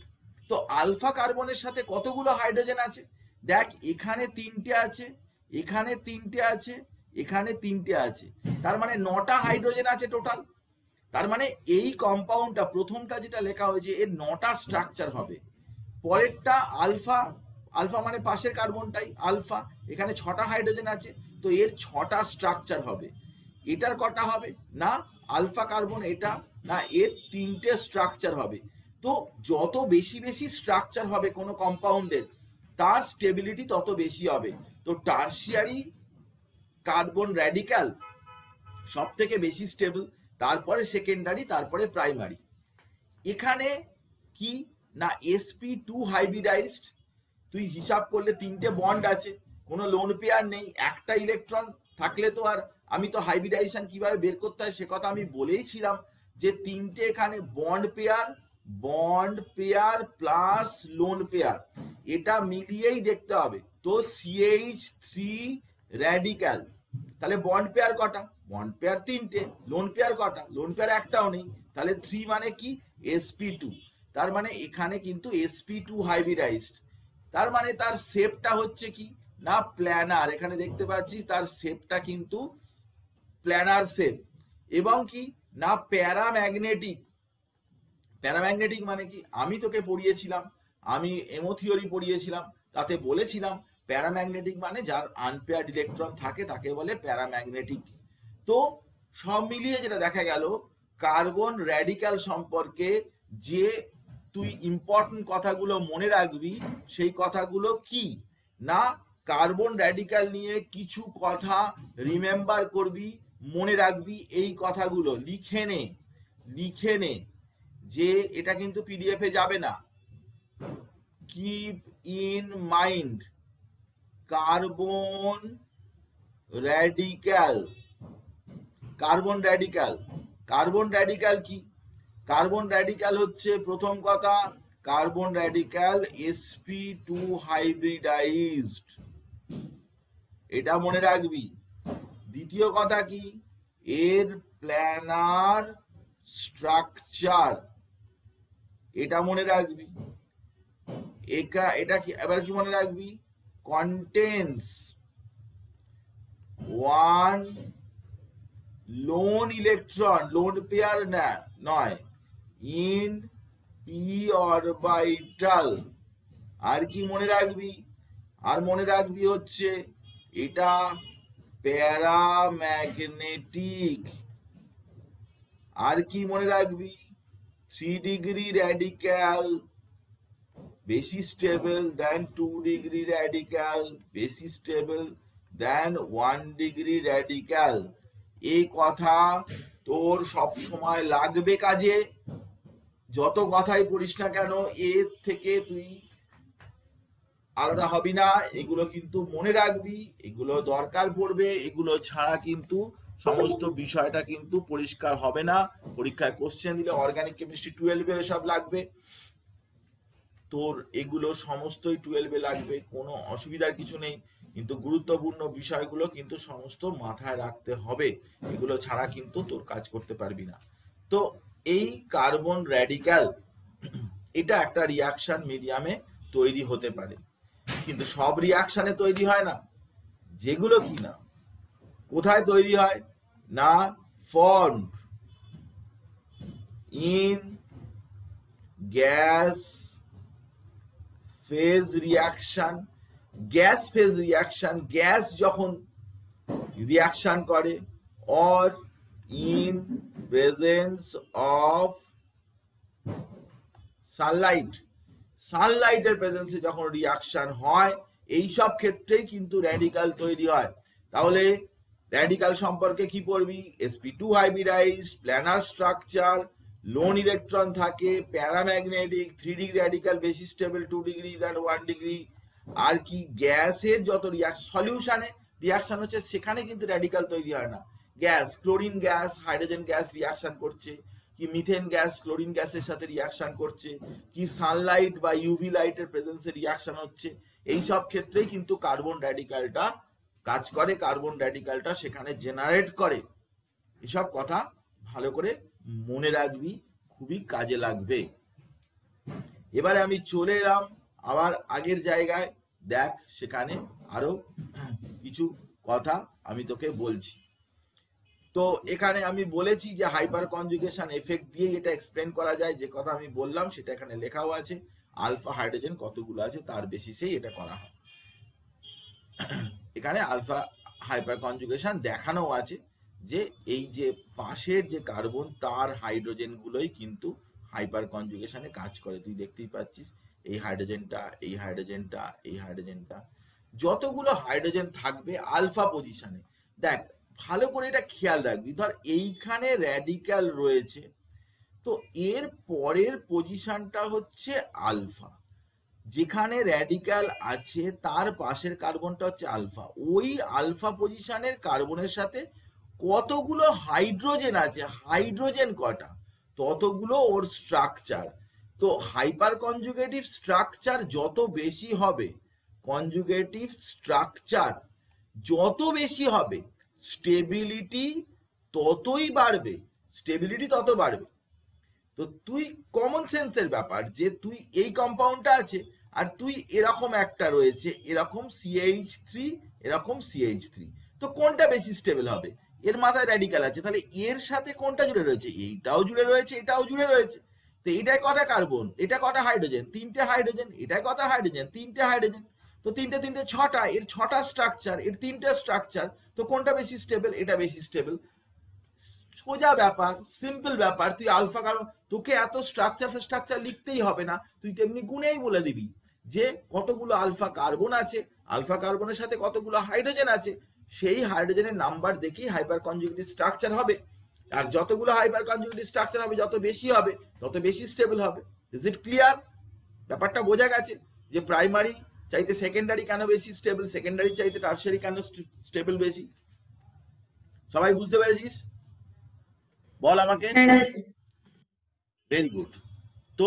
তো আলফা কার্বনের সাথে কতগুলো হাইড্রোজেন আছে দেখ, এখানে 3টে আছে, এখানে 3টে আছে, এখানে 3টে আছে, তার মানে 9টা হাইড্রোজেন আছে টোটাল। তার মানে এই কম্পাউন্ডটা প্রথমটা যেটা লেখা হয়েছে এর 9টা স্ট্রাকচার হবে। পরেরটা আলফা মানে পাশের কার্বনটাই আলফা, এখানে 6টা হাইড্রোজেন আছে, তো এর 6টা স্ট্রাকচার হবে। এটার কটা হবে না আলফা কার্বন এটা না এর 3টে স্ট্রাকচার হবে। তো যত বেশি বেশি স্ট্রাকচার হবে কোনো কম্পাউন্ডের তার স্টেবিলিটি তত বেশি হবে। তো টারশিয়ারি কার্বন র্যাডিক্যাল সব থেকে বেশি স্টেবল, তারপরে সেকেন্ডারি, তারপরে প্রাইমারি। এখানে কি না sp2 হাইব্রিডাইজড, তুই হিসাব করলে 3টে বন্ড আছে, কোনো লোন পেয়ার নেই, একটা ইলেকট্রন থাকলে তো আর আমি তো হাইব্রিডাইজেশন কিভাবে বের করতে হয় সে কথা আমি বলেইছিলাম যে 3টে এখানে bond pair plus lone pair, এটা মিলিয়েই দেখতে হবে। তো CH3 র্যাডিক্যাল, তাহলে বন্ড পেয়ার কটা? বন্ড পেয়ার 3টে। লোন পেয়ার কটা? লোন পেয়ার একটাও নেই, তাহলে 3 মানে কি sp2। তার মানে এখানে কিন্তু sp2 হাইব্রিডাইজড, তার মানে তার শেপটা হচ্ছে কি না প্ল্যানার। এখানে দেখতে পাচ্ছিস তার শেপটা কিন্তু প্ল্যানার শেপ। এবং কি না প্যারাম্যাগনেটিক মানে কি আমি তোকে পড়িয়েছিলাম, আমি এমো থিওরি পড়িয়েছিলাম, তাতে বলেছিলাম প্যারাম্যাগনেটিক মানে যার আনপেয়ার্ড ইলেকট্রন থাকে তাকে বলে প্যারাম্যাগনেটিক। তো সব মিলিয়ে যেটা দেখা গেল কার্বন র্যাডিক্যাল সম্পর্কে যে তুই ইম্পর্টেন্ট কথাগুলো মনে রাখবি সেই কথাগুলো কি না কার্বন র্যাডিক্যাল নিয়ে কিছু কথা রিমেম্বার করবি, মনে রাখবি, এই কথাগুলো লিখে নে যে এটা কিন্তু পিডিএফ এ যাবে না। Keep in mind carbon radical কি? কার্বন র্যাডিক্যাল হচ্ছে প্রথম কথা কার্বন র্যাডিক্যাল sp2 হাইব্রিডাইজড, এটা মনে রাখবি। দ্বিতীয় কথা কি, এর প্ল্যানার স্ট্রাকচার, এটা মনে রাখবি। এটা কি এবার কি মনে রাখবি, contains one lone electron, lone pair না নয়, ইন পি অরবিটাল। আর কি মনে রাখবি, আর মনে রাখবি হচ্ছে এটা প্যারাম্যাগনেটিক। আর কি মনে রাখবি, 3 ডিগ্রি র্যাডিক্যাল বেশি স্টেবল দেন 2 ডিগ্রি র্যাডিক্যাল, বেশি স্টেবল দেন 1 ডিগ্রি র্যাডিক্যাল। এই কথা তোর সব সময় লাগবে কাজে। যত কথাই পড়িস না কেন এর থেকে তুই আলাদা হবি না। এগুলো কিন্তু মনে রাখবি, এগুলো দরকার পড়বে। এগুলো ছাড়া কিন্তু সমস্ত বিষয়টা কিন্তু পরিষ্কার হবে না। পরীক্ষায় কোশ্চেন দিলে অর্গানিক কেমিস্ট্রি 12-এ সব লাগবে, তোর এগুলো সমস্তই 12-এ লাগবে, কোনো অসুবিধার কিছু নেই। কিন্তু গুরুত্বপূর্ণ বিষয়গুলো কিন্তু সমস্ত মাথায় রাখতে হবে, এগুলো ছাড়া কিন্তু তোর কাজ করতে পারবি না। তো এই কার্বন র্যাডিক্যাল এটা একটা রিয়াকশন মিডিয়ামে তৈরি হতে পারে, কিন্তু সব রিয়াকশনে তৈরি হয় না। যেগুলো কি না কোথায় তৈরি হয় না, form in gas phase reaction. Gas phase reaction, gas যখন রিয়াকশন করে, or in presence of sunlight, সানলাইটের প্রেজেন্সে যখন রিয়াকশন হয়, এই সব ক্ষেত্রেই কিন্তু র্যাডিক্যাল তৈরি হয়। তাহলে র্যাডিক্যাল সম্পর্কে কি পড়বি, sp2 hybridize, planar structure, lone electron থাকে, প্যারাম্যাগনেটিক, 3 ডিগ্রি র্যাডিক্যাল বেশি স্টেবল 2 ডিগ্রি দেন 1 ডিগ্রি। আর কি গ্যাসের যত রিয়াকশন, সলিউশনে রিয়াকশন হচ্ছে সেখানে কিন্তু র্যাডিক্যাল তৈরি হয় না। Gas, chlorine gas hydrogen gas reaction করছে, কি মিথেন গ্যাস ক্লোরিন গ্যাসের সাথে রিয়াকশন করছে, কি সানলাইট বা ইউভি লাইটের প্রেজেন্সে রিয়াকশন হচ্ছে, এই সব ক্ষেত্রেই কিন্তু কার্বন র্যাডিক্যালটা কাজ করে, কার্বন র্যাডিক্যালটা সেখানে জেনারেট করে। এসব কথা ভালো করে মনে রাখবি, খুবই কাজে লাগবে। এবারে আমি চলে এলাম আবার আগের জায়গায়, দেখ সেখানে আরো কিছু কথা আমি তোকে বলছি। তো এখানে আমি বলেছি যে হাইপার কনজুগেশন এফেক্ট দিয়ে এটা এক্সপ্লেন করা যায়, যে কথা আমি বললাম সেটা এখানে লেখাও আছে। আলফা হাইড্রোজেন কতগুলো আছে তার বেসিসেই এটা করা হয়। এখানে আলফা হাইপার কনজুগেশন দেখানো আছে যে এই যে পাশের যে কার্বন তার হাইড্রোজেন গুলোই কিন্তু হাইপার কনজুগেশনে কাজ করে। তুই দেখতেই পাচ্ছিস এই হাইড্রোজেনটা, এই হাইড্রোজেনটা, এই হাইড্রোজেনটা, যতগুলো হাইড্রোজেন থাকবে আলফা পজিশনে। দেখ ভালো করে এটা খেয়াল রাখবি, ধর এইখানে র্যাডিক্যাল রয়েছে, তো এর পরের পজিশনটা হচ্ছে আলফা। যেখানে র্যাডিক্যাল আছে তার পাশের কার্বনটা হচ্ছে আলফা। ওই আলফা পজিশনের কার্বনের সাথে কতগুলো হাইড্রোজেন আছে, হাইড্রোজেন কটা, ততগুলো ওর স্ট্রাকচার। তো হাইপার কনজুগেটিভ স্ট্রাকচার যত বেশি হবে, কনজুগেটিভ স্ট্রাকচার যত বেশি হবে, স্টেবিলিটি ততই বাড়বে, স্টেবিলিটি তত বাড়বে। তো তুই কমন সেন্সের ব্যাপার, যে তুই এই কম্পাউন্ডটা আছে আর তুই এরকম একটা রয়েছে, এরকম CH3, এরকম CH3, তো কোনটা বেশি স্টেবল হবে? এর মাথায় র্যাডিক্যাল আছে, তাহলে এর সাথে কোনটা জুড়ে রয়েছে? এইটাও জুড়ে রয়েছে, এটাও জুড়ে রয়েছে। তো এটাই কটা কার্বন, এটা কটা হাইড্রোজেন, 3টে হাইড্রোজেন, এটাই কটা হাইড্রোজেন, 3টে হাইড্রোজেন। তো 3টে 3টে 6টা, এর 6টা স্ট্রাকচার, এর 3টে স্ট্রাকচার, তো কোনটা বেশি স্টেবল? এটা বেশি স্টেবল। সোজা ব্যাপার, সিম্পল ব্যাপার। তুই আলফা কার্বন, তোকে এত স্ট্রাকচার লিখতেই হবে না, তুই তেমনি গুণেই বলে দিবি যে কতগুলো আলফা কার্বন আছে, আলফা কার্বনের সাথে কতগুলো হাইড্রোজেন আছে, সেই হাইড্রোজেনের নাম্বার দেখেই হাইপার কনজুগেটিভ স্ট্রাকচার হবে। আর যতগুলো হাইপার কনজুগেটিভ স্ট্রাকচার হবে, যত বেশি হবে তত বেশি স্টেবল হবে। Is it clear? ব্যাপারটা বোঝা গেছে যে প্রাইমারি চাইতে সেকেন্ডারি কেন বেশি স্টেবল, সেকেন্ডারি চাইতে টারশারি কেন স্টেবল বেশি? সবাই বুঝতে পেরেছিস? বল আমাকে। Very good. তো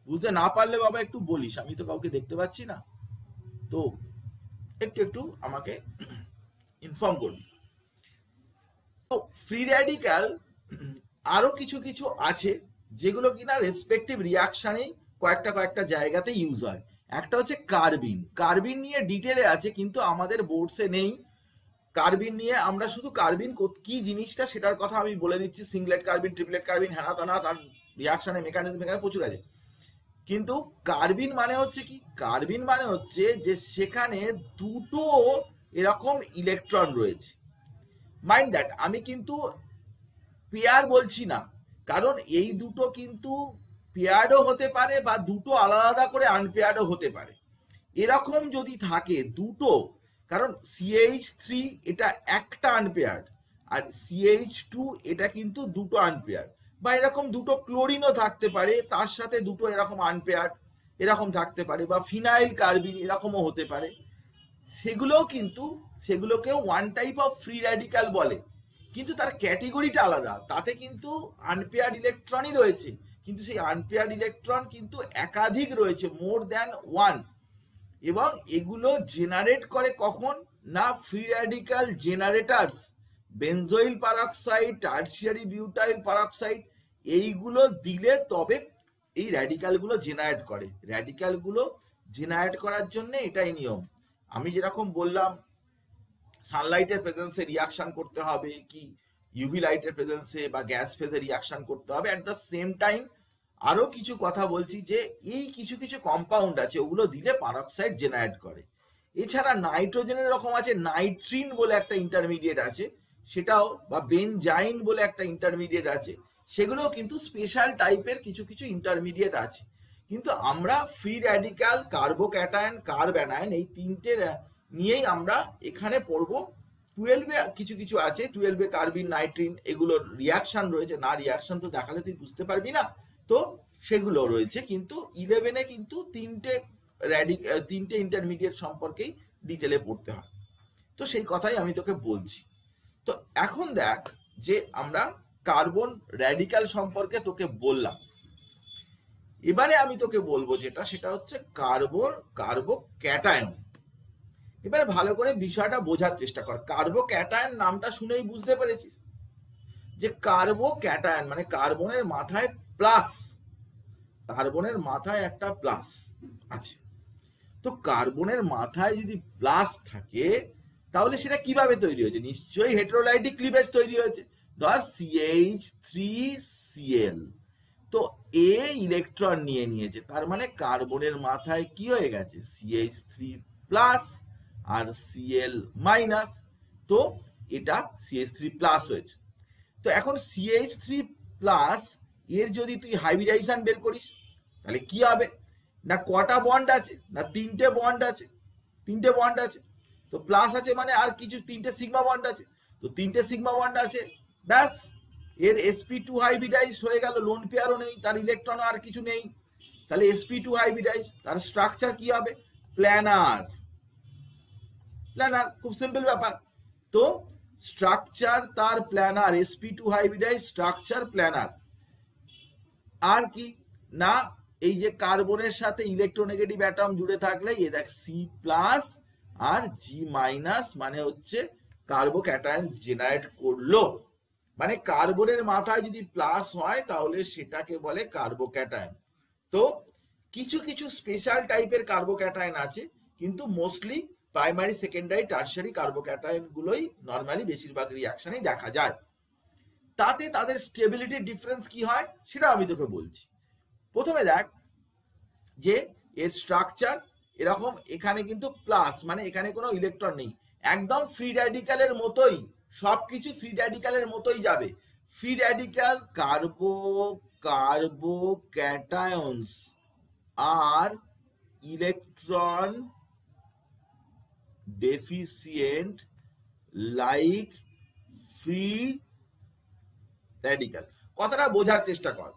বুঝতে না পারলে বাবা একটু বলিস, আমি তো কাউকে দেখতে পাচ্ছি না, তো একটু একটু আমাকে ইনফর্ম করবি। তো ফ্রি র্যাডিক্যাল আরো কিছু কিছু আছে যেগুলো কিনা রেসপেক্টিভ রিয়াকশনে কয়েকটা জায়গাতে ইউজ হয়। একটা হচ্ছে কার্বিন। কার্বিন নিয়ে ডিটেলে আছে কিন্তু আমাদের বোর্ডসে নেই। কার্বিন নিয়ে আমরা শুধু কার্বিন কি জিনিসটা সেটার কথা আমি বলে দিচ্ছি। সিঙ্গলেট কার্বিন, ট্রিপলেট কার্বিন, হ্যানা তানা, তার রিয়াকশনের মেকানিজম এখানে প্রচুর আছে। কিন্তু কার্বিন মানে হচ্ছে কি? কার্বিন মানে হচ্ছে যে সেখানে দুটো এরকম ইলেকট্রন রয়েছে। মাইন্ড দ্যাট, আমি কিন্তু পেয়ার বলছি না, কারণ এই দুটো কিন্তু পেয়ার্ডও হতে পারে বা দুটো আলাদা করে আনপেয়ার্ডও হতে পারে। এরকম যদি থাকে দুটো, কারণ CH3 এটা একটা আনপেয়ার্ড আর CH2 এটা কিন্তু দুটো আনপেয়ার্ড, বা এরকম দুটো ক্লোরিনও থাকতে পারে তার সাথে দুটো এরকম আনপেয়ার্ড এরকম থাকতে পারে, বা ফিনাইল কার্বিন এরকমও হতে পারে। সেগুলোকেও one type of free radical বলে, কিন্তু তার ক্যাটেগরিটা আলাদা। তাতে কিন্তু আনপেয়ার্ড ইলেকট্রনই রয়েছে, কিন্তু সেই আনপেয়ার্ড ইলেকট্রন কিন্তু একাধিক রয়েছে, মোর দ্যান ওয়ান। এবং এগুলো জেনারেট করে কখন না? Free radical generators, benzoyl peroxide, tertiary butyl peroxide, এইগুলো দিলে তবে এই র্যাডিক্যালগুলো জেনারেট করে। র্যাডিক্যালগুলো জেনারেট করার জন্য এটাই নিয়ম। আমি যেরকম বললাম সানলাইটের প্রেজেন্সে রিয়াকশন করতে হবে, কি ইউভি লাইটের প্রেজেন্সে বা গ্যাস ফেজে রিয়াকশন করতে হবে। অ্যাট দ্য সেম টাইম আরো কিছু কথা বলছি যে এই কিছু কিছু কম্পাউন্ড আছে ওগুলো দিলে পারঅক্সাইড জেনারেট করে। এছাড়া নাইট্রোজেনের রকম আছে, নাইট্রিন বলে একটা ইন্টারমিডিয়েট আছে সেটাও, বা বেনজাইন বলে একটা ইন্টারমিডিয়েট আছে, সেগুলোও কিন্তু স্পেশাল টাইপের কিছু কিছু ইন্টারমিডিয়েট আছে। কিন্তু আমরা ফ্রি র্যাডিক্যাল, কার্বোক্যাটায়ন, কার্বঅ্যানায়ন এই তিনটে নিয়েই আমরা এখানে পড়বো। 12-এ কিছু কিছু আছে, 12-এ কার্বিন, নাইট্রিন এগুলোর রিয়াকশন রয়েছে। না, রিয়াকশন তো দেখালে তুই বুঝতে পারবি না, তো সেগুলো রয়েছে। কিন্তু 11-এ কিন্তু তিনটে ইন্টারমিডিয়েট সম্পর্কেই ডিটেলে পড়তে হয়। তো সেই কথাই আমি তোকে বলছি। তো এখন দেখ যে আমরা কার্বন র্যাডিক্যাল সম্পর্কে তোকে বললাম, এবারে আমি তোকে বলবো যেটা, সেটা হচ্ছে কার্বোক্যাটায়ন। এবারে ভালো করে বিষয়টা বোঝার চেষ্টা কর। কার্বোক্যাটায়ন নামটা শুনেই বুঝতে পেরেছিস যে কার্বোক্যাটায়ন মানে কার্বনের মাথায় প্লাস, কার্বনের মাথায় একটা প্লাস আছে। তো কার্বনের মাথায় যদি প্লাস থাকে তাহলে সেটা কিভাবে তৈরি হয়েছে? নিশ্চয়ই হেটেরোলাইটিক ক্লিভেজ তৈরি হয়েছে। ধর CH3Cl, তো এ ইলেকট্রন নিয়ে নিয়েছে, তার মানে কার্বনের মাথায় কি হয়ে গেছে? CH3+ আর Cl-, তো এটা CH3+ হয়েছে। তো এখন CH3+ এর যদি তুই হাইব্রিডাইজেশন বের করিস তাহলে কি হবে? না কটা বন্ড আছে? না তিনটে বন্ড আছে। তিনটে বন্ড আছে, তো প্লাস আছে মানে আর কিছু তিনটে সিগমা বন্ড আছে। তো তিনটে সিগমা বন্ড আছে, ব্যাস এর sp2 হাইব্রিডাইজড হয়ে গেল, লোন পেয়ারও নেই, তার ইলেকট্রনও আর কিছু নেই। তাহলে sp2 হাইব্রিডাইজ, তার স্ট্রাকচার কি হবে? প্ল্যানার। প্ল্যানার, খুব সিম্পল ব্যাপার। তো স্ট্রাকচার তার planar, sp2 hybridise, structure planar. আর কি না, এই যে কার্বনের সাথে ইলেকট্রোনেগেটিভ অ্যাটম জুড়ে থাকলে এ দেখ C+ আর G- মানে হচ্ছে কার্বোক্যাটায়ন জেনারেট করলো। মানে কার্বনের মাথায় যদি প্লাস হয় তাহলে সেটাকে বলে কার্বোক্যাটায়ন। তো কিছু কিছু স্পেশাল টাইপের কার্বোক্যাটায়ন আছে, কিন্তু mostly primary, secondary, tertiary carbocation গুলোই নর্মালি বেশিরভাগ রিয়াকশনে দেখা যায়। তাতে তাদের স্টেবিলিটি ডিফারেন্স কি হয় সেটা আমি তোকে বলছি। প্রথমে দেখ যে এর স্ট্রাকচার এরকম, এখানে কিন্তু প্লাস মানে এখানে কোনো ইলেকট্রন নেই, একদম ফ্রি র্যাডিক্যালের মতোই, সবকিছু ফ্রি র্যাডিক্যালের মতোই যাবে। ফ্রি র্যাডিক্যাল কার্বোক্যাটায়ন্স আর electron deficient like free radical. কথাটা বোঝার চেষ্টা কর।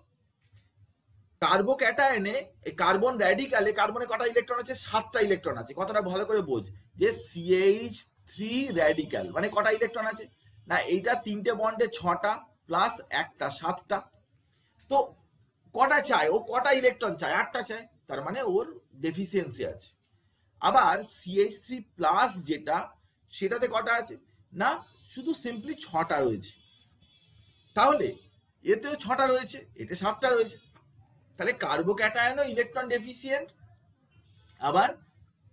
কার্বোক্যাটায়নে, কার্বন র্যাডিক্যালে কার্বনে কটা ইলেকট্রন আছে? 7টা ইলেকট্রন আছে। কথাটা ভালো করে বোঝ যে CH3 র্যাডিক্যাল মানে কটা ইলেকট্রন আছে? না এইটা 3টে বন্ডে 6টা প্লাস একটা 7টা। তো কটা চায় ও? কটা ইলেকট্রন চায়? 8টা চায়, তার মানে ওর ডেফিসিয়েন্সি আছে। আবার CH3+ যেটা, সেটাতে কটা আছে? না শুধু সিম্পলি 6টা রয়েছে। তাহলে এতেও 6টা রয়েছে, এতে 7টা রয়েছে। তাহলে কার্বোক্যাটায়নও ইলেকট্রন ডেফিসিয়েন্ট, আবার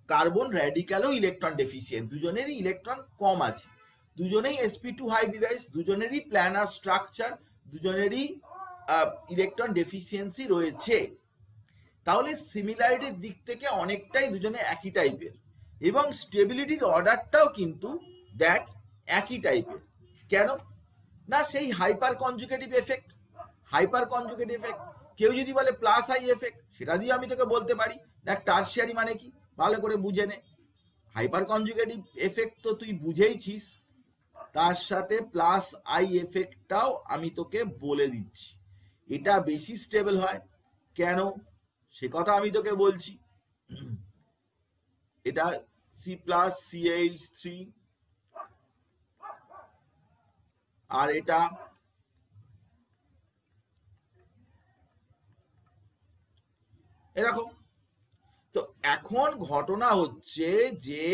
কার্বন র্যাডিক্যালও ইলেকট্রন ডেফিসিয়েন্ট, দুজনেরই ইলেকট্রন কম আছে, দুজনেই sp2 হাইব্রিডাইজ, দুজনেরই প্ল্যানার স্ট্রাকচার, দুজনেরই ইলেকট্রন ডেফিসিয়েন্সি রয়েছে। তাহলে সিমিলারিটির দিক থেকে অনেকটাই দুজনে একই টাইপের, এবং স্টেবিলিটির অর্ডারটাও কিন্তু দেখ একই টাইপের। কেন না, সেই hyper conjugative effect, hyper conjugative effect. কেউ যদি বলে প্লাস আই এফেক্ট, সেটা দিয়ে আমি তোকে বলতে পারি, দেখ টার্সিয়ারি মানে কি ভালো করে বুঝে নে। হাইপার কনজুগেটিভ এফেক্ট তো তুই বুঝেইছিস, তার সাথে প্লাস আই এফেক্টটাও আমি তোকে বলে দিচ্ছি। এটা বেশি স্টেবল হয় কেন সে কথা আমি তোকে বলছি। এটা C+CH3, আর এটা এরকম। তো এখন ঘটনা হচ্ছে যে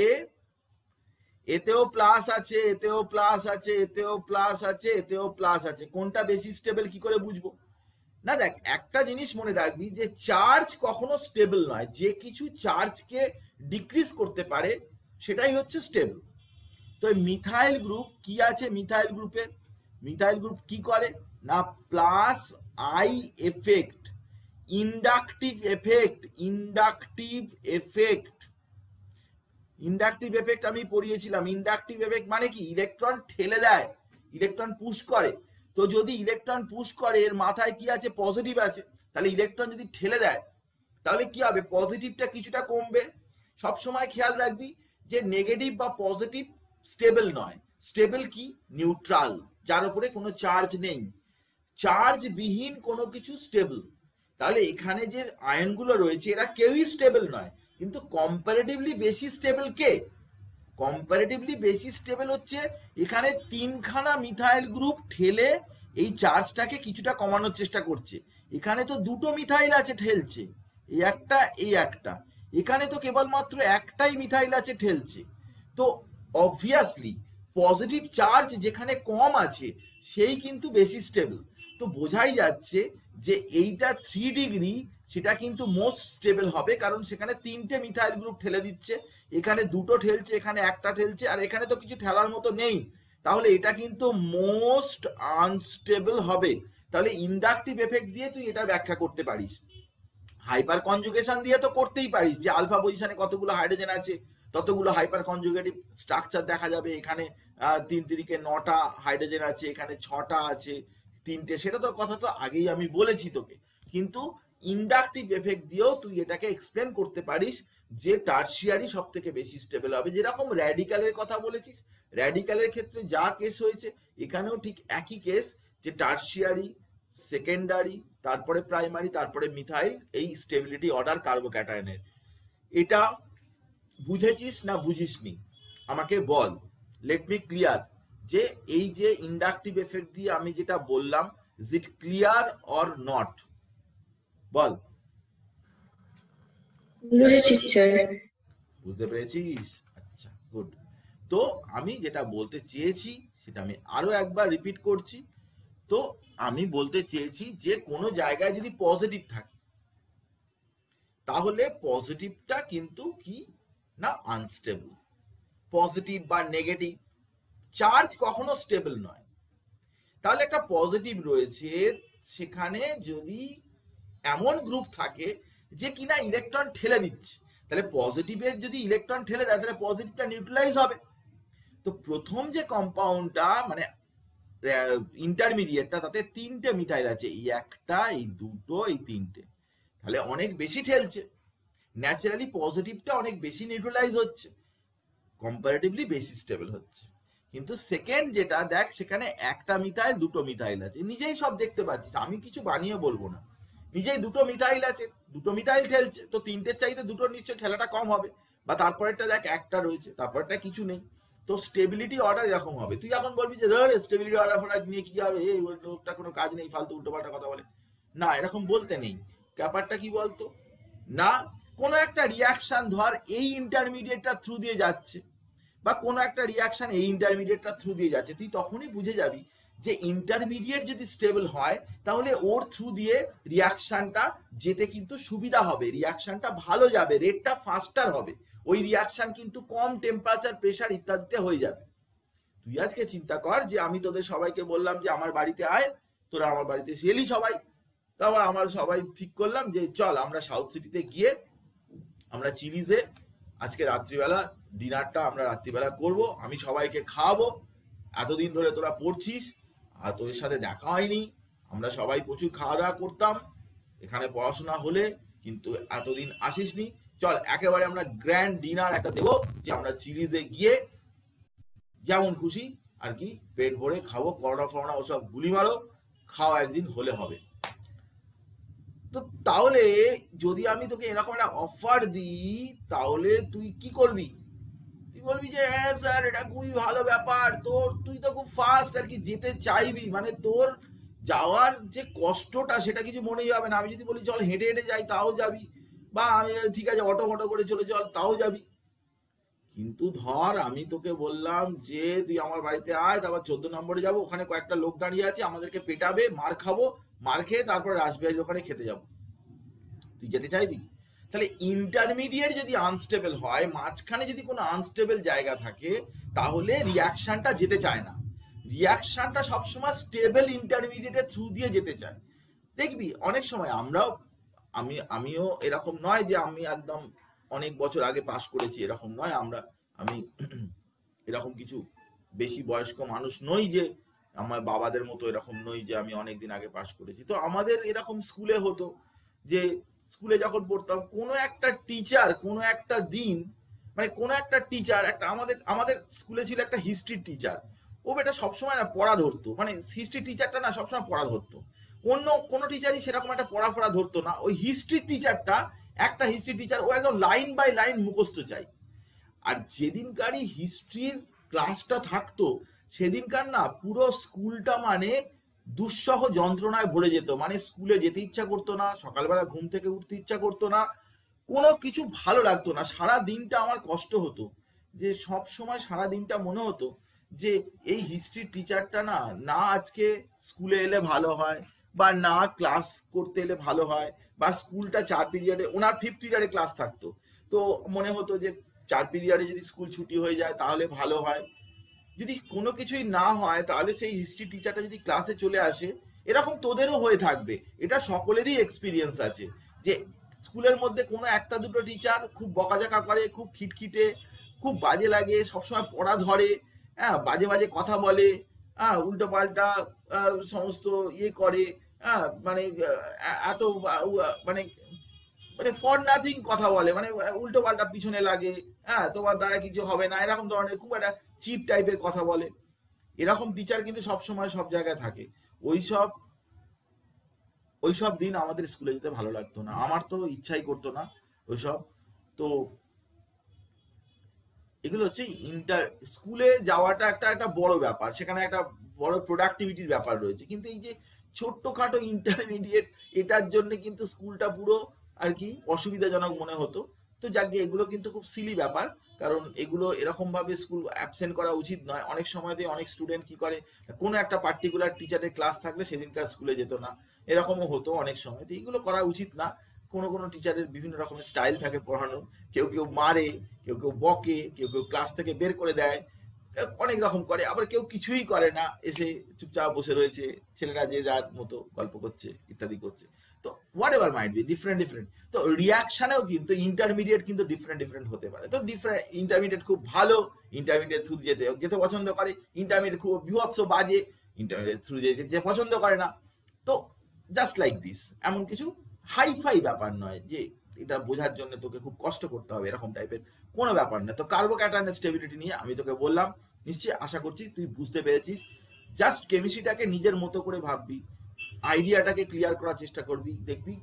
এতেও প্লাস আছে, এতেও প্লাস আছে, এতেও প্লাস আছে, এতেও প্লাস আছে, কোনটা বেশি স্টেবল কি করে বুঝবো? না দেখ, একটা জিনিস মনে রাখবি যে চার্জ কখনো স্টেবল নয়, যে কিছু চার্জকে ডিক্রিজ করতে পারে সেটাই হচ্ছে স্টেবল। তো মিথাইল গ্রুপ কি আছে, মিথাইল গ্রুপের, মিথাইল গ্রুপ কি করে না plus I effect, inductive effect, inductive effect, inductive effect আমি পড়িয়েছিলাম। ইন্ডাকটিভ এফেক্ট মানে কি, ইলেকট্রন ঠেলে দেয়, ইলেকট্রন পুশ করে। তো যদি ইলেকট্রন পুশ করে, এর মাথায় কি আছে, পজিটিভ আছে, তাহলে ইলেকট্রন যদি ঠেলে দেয় তাহলে কি হবে, পজিটিভটা কিছুটা কমবে। সবসময় খেয়াল রাখবি যে নেগেটিভ বা পজিটিভ স্টেবল নয়, স্টেবল কি, নিউট্রাল, যার উপরে কোনো চার্জ নেই, চার্জ বিহীন কোনো কিছু স্টেবল। তাহলে এখানে যে আয়নগুলো রয়েছে এরা কেউই স্টেবল নয়, কিন্তু কম্পারেটিভলি বেশি স্টেবল কে, কম্পারেটিভলি বেশি স্টেবল হচ্ছে এখানে 3খানা মিথাইল গ্রুপ ঠেলে এই চার্জটাকে কিছুটা কমানোর চেষ্টা করছে। এখানে তো 2টো মিথাইল আছে ঠেলছে, এই একটা এই একটা, এখানে তো কেবলমাত্র একটাই মিথাইল আছে ঠেলছে। তো অবভিয়াসলি পজিটিভ চার্জ যেখানে কম আছে সেই কিন্তু বেশি স্টেবল। তো বোঝাই যাচ্ছে যে এইটা 3 ডিগ্রি সেটা কিন্তু মোস্ট স্টেবল হবে, কারণ সেখানে 3টে মিথাইল গ্রুপ ঠেলে দিচ্ছে, এখানে 2টো ঠেলছে, এখানে একটা ঠেলছে, আর এখানে তো কিছু ঠেলার মতো নেই, তাহলে এটা কিন্তু মোস্ট আনস্টেবল হবে। তাহলে ইন্ডাকটিভ এফেক্ট দিয়ে তুই এটা ব্যাখ্যা করতে পারিস, হাইপার কনজুগেশন দিয়ে তো করতেই পারিস, যে আলফা পজিশনে কতগুলো হাইড্রোজেন আছে ততগুলো হাইপার কনজুগেটিভ স্ট্রাকচার দেখা যাবে, এখানে 3 তিরিকে 9টা হাইড্রোজেন আছে, এখানে 6টা আছে, 3টে, সেটা তো কথা তো আগেই আমি বলেছি তোকে। কিন্তু ইন্ডাকটিভ এফেক্ট দিয়েও তুই এটাকে এক্সপ্লেন করতে পারিস যে টার্সিয়ারি সব থেকে বেশি স্টেবল হবে। যেরকম র্যাডিক্যালের কথা বলেছিস, র্যাডিক্যালের ক্ষেত্রে যা কেস হয়েছে এখানেও ঠিক একই কেস, যে টার্সিয়ারি, সেকেন্ডারি, তারপরে প্রাইমারি, তারপরে মিথাইল, এই স্টেবিলিটি অর্ডার কার্বোক্যাটায়নের। এটা বুঝেছিস না বুঝিসনি আমাকে বল, লেট মি ক্লিয়ার, যে এই যে ইন্ডাকটিভ এফেক্ট দিয়ে আমি যেটা বললাম, is it clear or not, বল।
বুঝেছি স্যার।
বুঝতে পেরেছিস? আচ্ছা, গুড। তো আমি যেটা বলতে চেয়েছি সেটা আমি আরো একবার রিপিট করছি। তো আমি বলতে চেয়েছি যে কোনো জায়গায় যদি পজিটিভ থাকে তাহলে পজিটিভটা কিন্তু কি না আনস্টেবল, পজিটিভ বা নেগেটিভ চার্জ কখনো স্টেবল নয়। তাহলে একটা পজিটিভ রয়েছে, সেখানে যদি এমন গ্রুপ থাকে যে কিনা ইলেকট্রন ঠেলে দিচ্ছে, তাহলে পজিটিভের যদি ইলেকট্রন ঠেলে দেয় তাহলে পজিটিভটা নিউট্রালাইজ হবে। তো প্রথম যে কম্পাউন্ডটা মানে ইন্টারমিডিয়েটটা, তাতে 3টে মিথাইল আছে, এই একটা, এই 2টো, এই 3টে, তাহলে অনেক বেশি ঠেলছে, ন্যাচারালি পজিটিভটা অনেক বেশি নিউট্রালাইজ হচ্ছে, কম্পারেটিভলি বেশি স্টেবল হচ্ছে। কিন্তু সেকেন্ড যেটা দেখ, সেখানে একটা মিথাইল, 2টো মিথাইল আছে, নিজেই সব দেখতে পাচ্ছিস, আমি কিছু বানিয়ে বলবো না, নিজেই 2টো মিথাইল আছে, 2টো মিথাইল ঠেলছে, তো 3টের চাইতে 2টোর নিশ্চয় ঠেলাটা কম হবে। বা তারপরেরটা দেখ একটা রয়েছে, তারপরটা কিছু নেই, তো স্টেবিলিটি অর্ডার এরকম হবে। তুই এখন বলবি যে স্টেবিলিটি অর্ডার ফর্ডার নিয়ে কি হবে, এই লোকটা কোনো কাজ নেই, ফালতু উল্টোপাল্টা কথা বলে, না এরকম বলতে নেই। ব্যাপারটা কি বলতো, না কোনো একটা রিয়াকশন ধর এই ইন্টারমিডিয়েটটা থ্রু দিয়ে যাচ্ছে, বা কোনো একটা রিয়াকশন এই ইন্টারমিডিয়েটটা থ্রু দিয়ে যাচ্ছে, তুই তখনই বুঝে যাবি যে ইন্টারমিডিয়েট যদি স্টেবল হয় তাহলে ওর থ্রু দিয়ে রিয়াকশনটা যেতে কিন্তু সুবিধা হবে, রিয়াকশনটা ভালো যাবে, রেটটা ফাস্টার হবে, ওই রিয়াকশন কিন্তু কম টেম্পারেচার প্রেশার ইত্যাদিতে হয়ে যাবে। তুই আজকে চিন্তা কর যে আমি তোদের সবাইকে বললাম যে আমার বাড়িতে আয়, তোরা আমার বাড়িতে এলি সবাই, তারপর আমরা সবাই ঠিক করলাম যে চল আমরা সাউথ সিটিতে গিয়ে আমরা চিলিজে আজকে রাত্রিবেলা ডিনারটা আমরা রাত্রিবেলা করব, আমি সবাইকে খাওয়াবো, এতদিন ধরে তোরা পড়ছিস আর তোদের সাথে দেখা হয়নি, আমরা সবাই প্রচুর খাওয়া দাওয়া করতাম এখানে পড়াশোনা হলে, কিন্তু এতদিন আসিসনি, চল একেবারে আমরা গ্র্যান্ড ডিনার একটা দেবো, যে আমরা চিলিজে গিয়ে যেমন খুশি আর কি পেট ভরে খাবো, করোনা ফরোনা ওসব গুলি মারো, খাওয়া একদিন হলে হবে। তো তাহলে যদি আমি তোকে এরকম একটা অফার দিই তাহলে তুই কি করবি? তুই বলবি যে হ্যাঁ স্যার এটা খুবই ভালো ব্যাপার, তোর তুই তো খুব ফাস্ট আর কি যেতে চাইবি, মানে তোর যাওয়ার যে কষ্টটা সেটা কিছু মনেই হবে না। আমি যদি বলি চল হেঁটে হেঁটে যাই তাও যাবি, বা আমি ঠিক আছে অটো ফটো করে চলে চল তাও যাবি। কিন্তু ধর আমি তোকে বললাম যে তুই আমার বাড়িতে আয়, তারপর 14 নম্বরে যাবো, ওখানে কয়েকটা লোক দাঁড়িয়ে আছে, আমাদেরকে পেটাবে, মার খাবো, মার খেয়ে তারপর রাসবিহারীর ওখানে খেতে যাবো, তুই যেতে চাইবি? তাহলে ইন্টারমিডিয়েট যদি আনস্টেবল হয়, মাঝখানে যদি কোনো আনস্টেবল জায়গা থাকে, তাহলে রিয়াকশনটা যেতে চায় না, রিয়াকশনটা সবসময় স্টেবল ইন্টারমিডিয়েটের থ্রু দিয়ে যেতে চায়। দেখবি অনেক সময় আমরাও, আমিও এরকম নয় যে আমি একদম অনেক বছর আগে পাশ করেছি, এরকম নয়, আমি এরকম কিছু বেশি বয়স্ক মানুষ নই যে আমার বাবাদের মতো এরকম নই যে আমি অনেক দিন আগে পাশ করেছি। তো আমাদের এরকম স্কুলে হতো যে স্কুলে যখন পড়তাম কোনো একটা টিচার কোনো একটা দিন, মানে কোনো একটা টিচার একটা আমাদের স্কুলে ছিল একটা হিস্ট্রি টিচার, ও বেটা সবসময় না পড়া ধরতো, মানে হিস্ট্রি টিচারটা না সবসময় পড়া ধরতো, অন্য কোনো টিচারই সেরকম একটা পড়া ধরতো না, ওই হিস্ট্রি টিচারটা একটা হিস্ট্রি টিচার, ও একদম লাইন বাই লাইন মুখস্থ চাই। আর যেদিনকারই হিস্ট্রির ক্লাসটা থাকতো সেদিনকার না পুরো স্কুলটা মানে দুঃসহ যন্ত্রণায় ভরে যেত, মানে স্কুলে যেতে ইচ্ছা করতো না, সকালবেলা ঘুম থেকে উঠতে ইচ্ছা করতো না, কোনো কিছু ভালো লাগতো না, সারা দিনটা আমার কষ্ট হতো, যে সব সময় সারা দিনটা মনে হতো যে এই হিস্ট্রির টিচারটা না না আজকে স্কুলে এলে ভালো হয়, বা না ক্লাস করতে এলে ভালো হয়, বা স্কুলটা 4 পিরিয়ডে, ওনার 5th পিরিয়ডে ক্লাস থাকতো, তো মনে হতো যে 4 পিরিয়ডে যদি স্কুল ছুটি হয়ে যায় তাহলে ভালো হয়। যদি কোনো কিছুই না হয় তাহলে সেই হিস্ট্রি টিচারটা যদি ক্লাসে চলে আসে, এরকম তোদেরও হয়ে থাকবে, এটা সকলেরই এক্সপিরিয়েন্স আছে, যে স্কুলের মধ্যে কোনো একটা দুটো টিচার খুব বকাঝকা করে, খুব খিটখিটে, খুব বাজে লাগে, সবসময় পড়া ধরে, হ্যাঁ বাজে বাজে কথা বলে, হ্যাঁ উল্টো পাল্টা সমস্ত ইয়ে করে, হ্যাঁ মানে এত মানে মানে ফর নাথিং কথা বলে, মানে উল্টো পাল্টা পিছনে লাগে, হ্যাঁ তোমার দ্বারা কিছু হবে না, এরকম ধরনের খুব একটা চিপ টাইপের কথা বলে। এরকম টিচার কিন্তু সব সময় সব জায়গায় থাকে। ওইসব ওইসব দিন আমাদের স্কুলে যেতে ভালো লাগতো না, আমার তো ইচ্ছাই করতো না ওইসব। তো এগুলো হচ্ছে স্কুলে যাওয়াটা একটা বড় ব্যাপার, সেখানে একটা বড় প্রোডাক্টিভিটির ব্যাপার রয়েছে, কিন্তু এই যে ছোট্টখাটো ইন্টারমিডিয়েট, এটার জন্য কিন্তু স্কুলটা পুরো আর কি অসুবিধাজনক মনে হতো। তো যাকে এগুলো কিন্তু খুব সিলি ব্যাপার, কারণ এগুলো এরকম ভাবে স্কুল অ্যাবসেন্ট করা উচিত নয়। অনেক সময়তে অনেক স্টুডেন্ট কি করে, কোনো একটা পার্টিকুলার টিচারের ক্লাস থাকলে সেদিনকার স্কুলে যেত না, এরকমও হতো অনেক সময়। তো এইগুলো করা উচিত না। কোনো কোনো টিচারের বিভিন্ন রকমের স্টাইল থাকে পড়ানোর, কেউ কেউ মারে, কেউ কেউ বকে, কেউ কেউ ক্লাস থেকে বের করে দেয়, অনেক রকম করে, আবার কেউ কিছুই করে না, এসে চুপচাপ বসে রয়েছে, ছেলেরা যে যার মতো গল্প করছে ইত্যাদি করছে। তো what ever might be different different, তো রিয়াকশনেও কিন্তু ইন্টারমিডিয়েট কিন্তু ডিফারেন্ট ডিফারেন্ট হতে পারে। তো ইন্টারমিডিয়েট খুব ভালো, ইন্টারমিডিয়েট থ্রু যেতে যেতে পছন্দ করে, ইন্টারমিডিয়েট খুব বিভৎস বাজে, ইন্টারমিডিয়েট থ্রু যেতে পছন্দ করে না। তো জাস্ট লাইক দিস, এমন কিছু হাইফাই ব্যাপার নয় যে এটা বোঝার জন্য তোকে খুব কষ্ট করতে হবে, এরকম টাইপের কোনো ব্যাপার নয়। তো কার্বোক্যাটায়নের স্টেবিলিটি নিয়ে আমি তোকে বললাম, নিশ্চয়ই আশা করছি তুই বুঝতে পেরেছিস। জাস্ট কেমিস্ট্রিটাকে নিজের মতো করে ভাববি, আইডিয়াটাকে ক্লিয়ার করার চেষ্টা করবি, দেখবি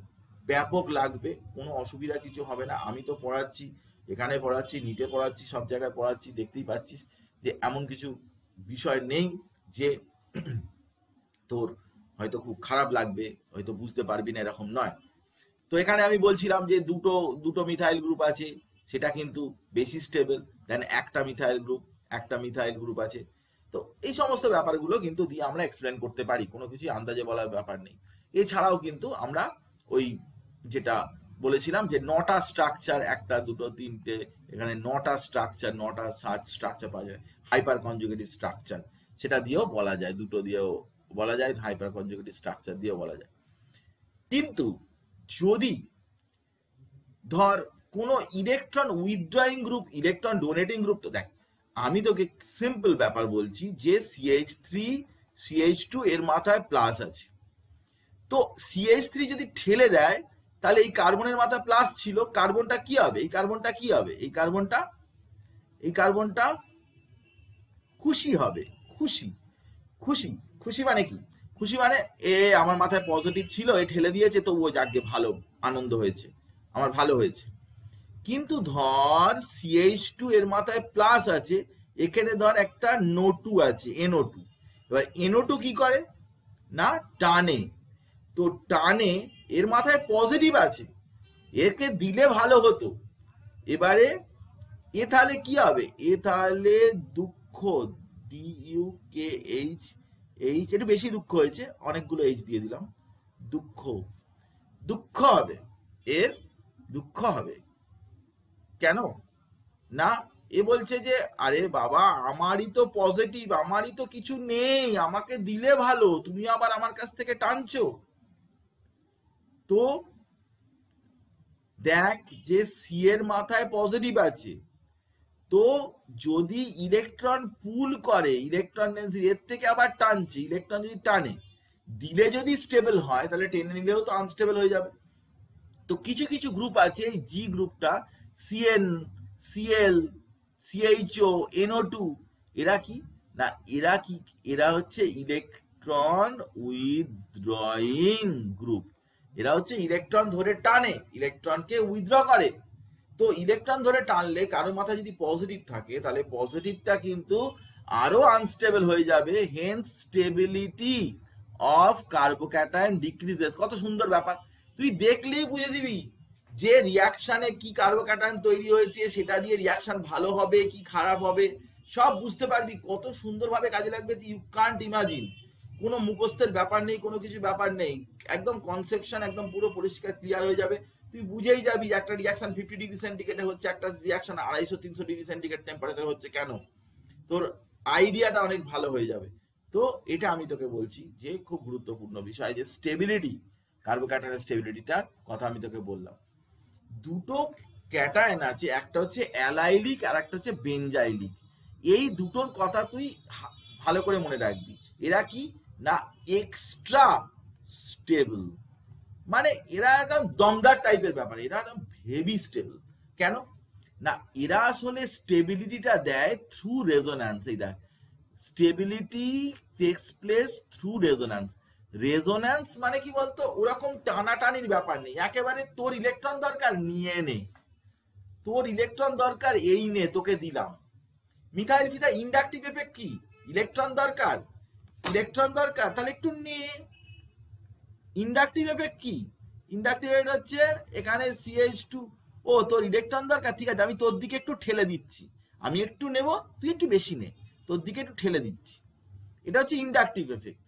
ব্যাপক লাগবে, কোনো অসুবিধা কিছু হবে না। আমি তো পড়াচ্ছি, এখানে পড়াচ্ছি, নিটে পড়াচ্ছি, সব জায়গায় পড়াচ্ছি, দেখতেই পাচ্ছিস যে এমন কিছু বিষয় নেই যে তোর হয়তো খুব খারাপ লাগবে, হয়তো বুঝতে পারবি না, এরকম নয়। তো এখানে আমি বলছিলাম যে দুটো মিথাইল গ্রুপ আছে, সেটা কিন্তু বেশি স্টেবল দেন একটা মিথাইল গ্রুপ আছে। তো এই সমস্ত ব্যাপারগুলো কিন্তু দিয়ে আমরা এক্সপ্লেন করতে পারি, কোনো কিছু আন্দাজে বলার ব্যাপার নেই। এছাড়াও কিন্তু আমরা ওই যেটা বলেছিলাম যে 9টা স্ট্রাকচার, 1টা 2টো 3টে, এখানে 9টা স্ট্রাকচার, 9টা স্ট্রাকচার পাওয়া যায়, হাইপার কনজুগেটিভ স্ট্রাকচার, সেটা দিয়েও বলা যায়, দুটো দিয়েও বলা যায়, হাইপার কনজুগেটিভ স্ট্রাকচার দিয়েও বলা যায়। কিন্তু যদি ধর কোনো electron withdrawing group, electron donating group, তো দেখ আমি তোকে সিম্পল ব্যাপার বলছি যে CH3 CH2 এর মাথায় প্লাস আছে, তো CH3 যদি ঠেলে দেয় তাহলে এই কার্বনের মাথায় প্লাস ছিল, কার্বনটা কি হবে, এই কার্বনটা কি হবে, এই কার্বনটা খুশি হবে। খুশি খুশি খুশি মানে কি? খুশি মানে এ আমার মাথায় পজিটিভ ছিল, এ ঠেলে দিয়েছে, তো ও যাকে ভালো, আনন্দ হয়েছে, আমার ভালো হয়েছে। কিন্তু ধর CH2 এর মাথায় প্লাস আছে, এখানে ধর একটা NO2 আছে, NO2। এবার NO2 কি করে না টানে, তো টানে, এর মাথায় পজিটিভ আছে, একে দিলে ভালো হতো। এবারে এ তাহলে কি হবে, এ তাহলে দুঃখ, DUKH, একটু বেশি দুঃখ হয়েছে, অনেকগুলো H দিয়ে দিলাম, দুঃখ হবে, এর দুঃখ হবে। কেন না, এ বলছে যে আরে বাবা আমারই তো পজিটিভ, আমারই তো কিছু নেই, আমাকে দিলে ভালো, তুমি আবার আমার কাছ থেকে টানছো। তো দেখ যে সি এর মাথায় পজিটিভ আছে, তো যদি ইলেকট্রন পুল করে, ইলেকট্রন ডেন্সিটি এর থেকে আবার টানছে, ইলেকট্রন যদি টানে, দিলে যদি স্টেবল হয় তাহলে টেনে নিলেও তো আনস্টেবল হয়ে যাবে। তো কিছু কিছু গ্রুপ আছে, এই জি গ্রুপটা, CN, CL, CHO, NO2, এরা কি না, এরা হচ্ছে ইলেকট্রন উইথড্রয়িং গ্রুপ। এরা হচ্ছে ইলেকট্রন ধরে টানে, ইলেকট্রনকে উইথড্র করে। তো ইলেকট্রন ধরে টানলে কারোর মাথায় যদি পজিটিভ থাকে তাহলে পজিটিভটা কিন্তু আরো আনস্টেবল হয়ে যাবে, hence stability of carbocation decreases. কত সুন্দর ব্যাপার, তুই দেখলেই বুঝে দিবি যে রিয়াকশনে কি কার্বোক্যাটায়ন তৈরি হয়েছে, সেটা দিয়ে রিয়াকশন ভালো হবে কি খারাপ হবে সব বুঝতে পারবি, কত সুন্দরভাবে কাজে লাগবে, ইউ কান্ট ইমাজিন। কোনো মুখস্থের ব্যাপার নেই, কোনো কিছু ব্যাপার নেই, একদম কনসেপশন একদম পুরো পরিষ্কার ক্লিয়ার হয়ে যাবে। তুই বুঝেই যাবি যে একটা রিয়াকশন 50 ডিগ্রি সেন্টিগ্রেডে হচ্ছে, একটা রিয়াকশন 250-300 ডিগ্রি সেন্টিগ্রেড টেম্পারেচার হচ্ছে কেন, তোর আইডিয়াটা অনেক ভালো হয়ে যাবে। তো এটা আমি তোকে বলছি যে খুব গুরুত্বপূর্ণ বিষয়, যে স্টেবিলিটি, কার্বোক্যাটায়নের স্টেবিলিটিটার কথা আমি তোকে বললাম। দুটো ক্যাটায়ন আছে, একটা হচ্ছে অ্যালাইলিক আর একটা হচ্ছে বেনজাইলিক। এই দুটোর কথা তুই ভালো করে মনে রাখবি। এরা কি না এক্সট্রা স্টেবল, মানে এরা একদম দমদার টাইপের ব্যাপার, এরা একদম হেভি স্টেবল। কেন না, এরা আসলে স্টেবিলিটিটা দেয় থ্রু রেজোন্যান্স। এই দেখ, stability takes place through resonance. Resonance মানে কি বলতো, ওরকম টানাটানির ব্যাপার নেই, একেবারে তোর ইলেকট্রন দরকার নিয়ে নে, তোর ইলেকট্রন দরকার এই নে, তোকে দিলাম। মিথাইল ফিথা ইন্ডাকটিভ এফেক্ট কি, ইলেকট্রন দরকার তাহলে একটু নে। ইন্ডাকটিভ এফেক্ট কি, ইন্ডাকটিভ এফেক্ট হচ্ছে এখানে CH2, ও তোর ইলেকট্রন দরকার, ঠিক আছে আমি তোর দিকে একটু ঠেলে দিচ্ছি, আমি একটু নেব তুই একটু বেশি নে, তোর দিকে একটু ঠেলে দিচ্ছি, এটা হচ্ছে ইন্ডাকটিভ এফেক্ট।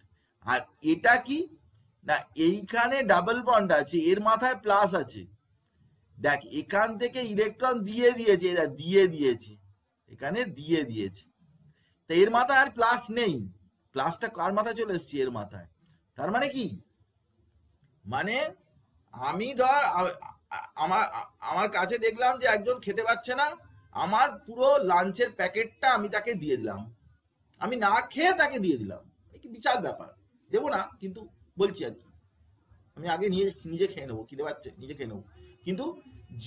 আর এটা কি না, এইখানে ডাবল বন্ড আছে, এর মাথায় প্লাস আছে, দেখ এখান থেকে ইলেকট্রন দিয়ে দিয়েছে, এরা দিয়ে দিয়েছে, এখানে দিয়ে দিয়েছে, তা এর মাথায় আর প্লাস নেই, প্লাসটা কার মাথায় চলে এসছে, এর মাথায়। তার মানে কি, মানে আমি ধর আমার কাছে দেখলাম যে একজন খেতে পাচ্ছে না, আমার পুরো লাঞ্চের প্যাকেটটা আমি তাকে দিয়ে দিলাম, আমি না খেয়ে তাকে দিয়ে দিলাম, কি বিশাল ব্যাপার, দেবো না কিন্তু বলছি আর কি, আমি আগে নিজে খেয়ে নেবো, খিদে পাচ্ছে নিজে খেয়ে নেবো। কিন্তু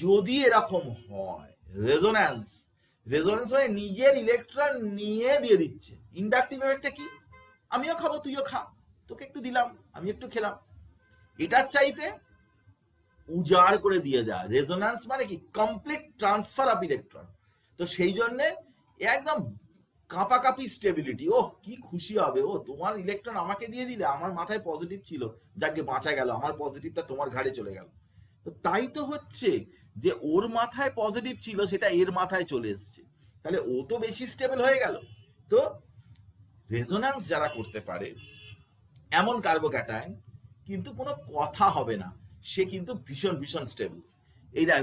যদি এরকম হয়, রেজোন্যান্স মানে নিজের ইলেকট্রন নিয়ে দিয়ে দিচ্ছে। ইন্ডাকটিভ এফেক্টটা কি, আমিও খাবো তুইও খা, তোকে একটু দিলাম আমি একটু খেলাম, এটার চাইতে উজাড় করে দিয়ে দেয়। রেজোন্যান্স মানে কি, কমপ্লিট ট্রান্সফার অফ ইলেকট্রন। তো সেই জন্য একদম কাঁপাকাঁপি স্টেবিলিটি, ও কি খুশি হবে, ও তোমার ইলেকট্রন আমাকে দিয়ে দিলে, আমার মাথায় পজিটিভ ছিল, যাকে বাঁচা গেল, আমার পজিটিভটা তোমার ঘাড়ে চলে গেল। তো তাই তো হচ্ছে যে ওর মাথায় পজিটিভ ছিল, সেটা এর মাথায় চলে এসছে, তাহলে ও তো বেশি স্টেবল হয়ে গেল। তো রেজোন্যান্স যারা করতে পারে এমন কার্বোক্যাটায়ন কিন্তু কোনো কথা হবে না, সে কিন্তু ভীষণ ভীষণ স্টেবল। এই দেখ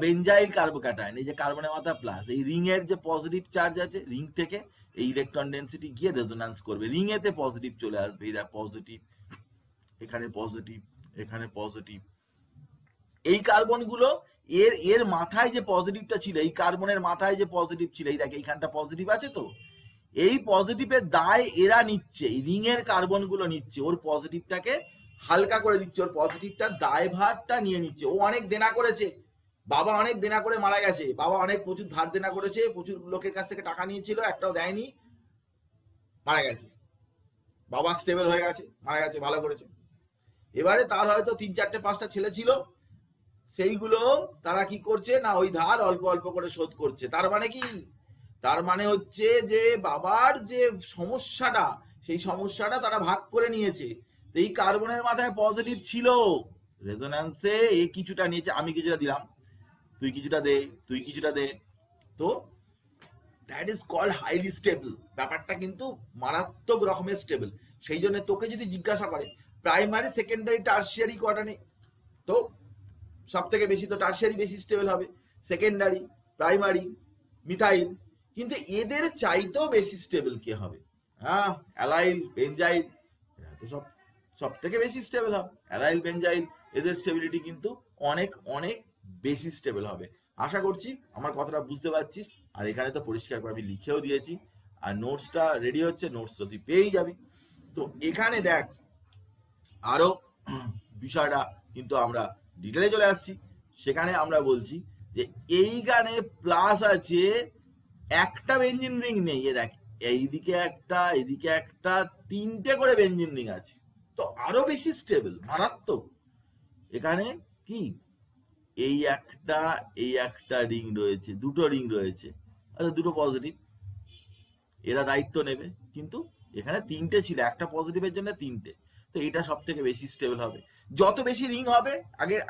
বেঞ্জাইল কার্বোক্যাটায়ন, এই যে কার্বনের মাথা প্লাস, এই রিং এর যে পজিটিভ চার্জ আছে, রিং থেকে এই ইলেকট্রন ডেন্সিটি গিয়ে রেজোন্যান্স করবে, রিং এতে পজিটিভ চলে আসবে। এই দেখ পজিটিভ, এখানে পজিটিভ, এখানে পজিটিভ। এই কার্বনগুলো এর মাথায় যে পজিটিভটা ছিল, এই কার্বনের মাথায় যে পজিটিভ ছিল, এই দেখ এইখানটা পজিটিভ আছে, তো এই পজিটিভের দায় এরা নিচ্ছে, এই রিং এর কার্বনগুলো নিচ্ছে, ওর পজিটিভটাকে হালকা করে দিচ্ছে, ওর পজিটিভটার দায়ভারটা নিয়ে নিচ্ছে। ও অনেক দেনা করেছে, বাবা অনেক দেনা করে মারা গেছে, বাবা অনেক প্রচুর ধার দেনা করেছে, প্রচুর লোকের কাছ থেকে টাকা নিয়েছিল, একটাও দেয়নি, মারা গেছে। বাবা স্টেবল হয়ে গেছে, মারা গেছে, ভালো করেছে। এবারে তার হয়তো 3-4-5টা ছেলে ছিল, সেইগুলো তারা কি করছে না, ওই ধার অল্প অল্প করে শোধ করছে। তার মানে কি, তার মানে হচ্ছে যে বাবার যে সমস্যাটা, সেই সমস্যাটা তারা ভাগ করে নিয়েছে। তো এই কার্বনের মাথায় পজিটিভ ছিল, রেজোন্যান্সে এ কিছুটা নিয়েছে, আমি কিছুটা দিলাম, তুই কিছুটা দে, তুই কিছুটা দে, তো that is called highly stable. ব্যাপারটা কিন্তু মারাত্মক রকমের স্টেবল। সেই জন্য তোকে যদি জিজ্ঞাসা করে প্রাইমারি সেকেন্ডারি টার্সিয়ারি কটা নেই, তো সব থেকে বেশি তো টার্সিয়ারি বেশি স্টেবল হবে, সেকেন্ডারি, প্রাইমারি, মিথাইল। কিন্তু এদের চাইতেও বেশি স্টেবল কে হবে? হ্যাঁ, অ্যালাইল, বেঞ্জাইল, এরা তো সব থেকে বেশি স্টেবল হবে। অ্যালাইল, বেঞ্জাইল, এদের স্টেবিলিটি কিন্তু অনেক অনেক বেশি স্টেবল হবে। আশা করছি আমার কথাটা বুঝতে পারছিস। আর এখানে তো পরিষ্কার করে আমি লিখেও দিয়েছি, আর নোটসটা রেডি হচ্ছে, নোটস তো তুই পেয়েই যাবি। তো এখানে দেখ আরো বিষয়টা কিন্তু আমরা ডিটেলে চলে আসছি। সেখানে আমরা বলছি যে এইখানে প্লাস আছে, একটা বেঞ্জিন রিং নেই। এ দেখ এইদিকে একটা, এদিকে একটা, 3টে করে বেঞ্জিন রিং আছে, তো আরো বেশি স্টেবল, মারাত্মক। এখানে কি এই একটা রিং রয়েছে, 2টো রিং রয়েছে, আচ্ছা 2টো পজিটিভ, এরা দায়িত্ব নেবে। কিন্তু এখানে 3টে ছিল, একটা পজিটিভের জন্য 3টে, তো এটা সব থেকে বেশি স্টেবল হবে। যত বেশি রিং হবে,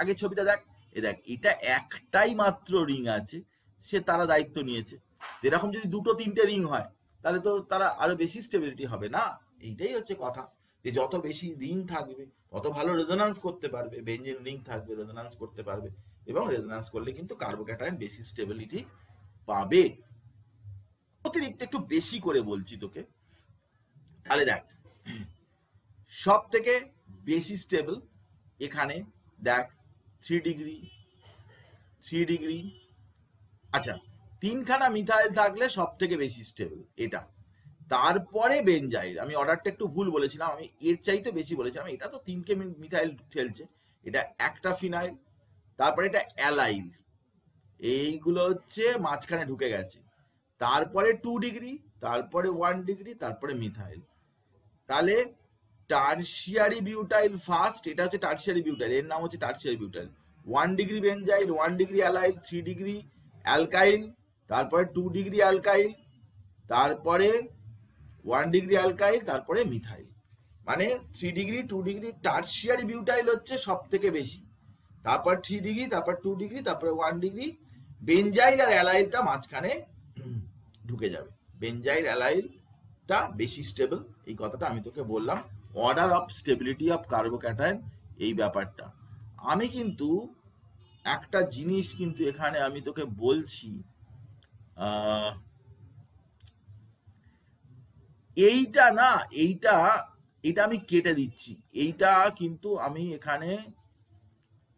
আগে ছবিটা দেখ, দেখ এটা একটাই মাত্র রিং আছে, সে তারা দায়িত্ব নিয়েছে। এরকম যদি 2-3টে রিং হয়, তাহলে তো তারা আরো বেশি স্টেবিলিটি হবে না। এইটাই হচ্ছে কথা, যে যত বেশি রিং থাকবে তত ভালো রেজোন্যান্স করতে পারবে, বেঞ্জিন রিং থাকবে, রেজোন্যান্স করতে পারবে, এবং রেজোন্যান্স করলে কিন্তু কার্বোক্যাটায়ন বেশি স্টেবিলিটি পাবে। অতিরিক্ত একটু বেশি করে বলছি তোকে, তাহলে দেখ সব থেকে বেশি স্টেবল এখানে দেখ 3 ডিগ্রি, আচ্ছা 3খানা মিথাইল থাকলে সব থেকে বেশি স্টেবল এটা। তারপরে বেঞ্জাইল, আমি অর্ডারটা একটু ভুল বলেছিলাম, আমি এর চাইতে বেশি বলেছিলাম। এটা তো 3কে মিথাইল ঠেলছে, এটা একটা ফিনাইল, তারপরে এটা অ্যালাইল, এইগুলো হচ্ছে মাঝখানে ঢুকে গেছে। তারপরে 2 ডিগ্রি, তারপরে 1 ডিগ্রি, তারপরে মিথাইল। তাহলে টার্সিয়ারি বিউটাইল ফার্স্ট, এটা হচ্ছে টার্সিয়ারি বিউটাইল, এর নাম হচ্ছে tertiary butyl. 1 degree benzyl, 1 degree allyl, 3 degree alkyl, তারপরে 2 ডিগ্রি অ্যালকাইল, তারপরে 1 ডিগ্রি অ্যালকাইল, তারপরে মিথাইল। মানে 3 ডিগ্রি, 2 ডিগ্রি টার্সিয়ারি বিউটাইল হচ্ছে সব থেকে বেশি, তারপর 3 ডিগ্রি, তারপর 2 ডিগ্রি, তারপরে 1 ডিগ্রি। বেঞ্জাইল আর অ্যালাইলটা মাঝখানে ঢুকে যাবে। বেঞ্জাইল অ্যালাইলটা বেশি স্টেবল, এই কথাটা আমি তোকে বললাম। Order of stability of carbocation, এই ব্যাপারটা আমি কিন্তু একটা জিনিস কিন্তু এখানে আমি তোকে বলছি, এইটা না, এইটা আমি কেটে দিচ্ছি, এইটা কিন্তু আমি এখানে,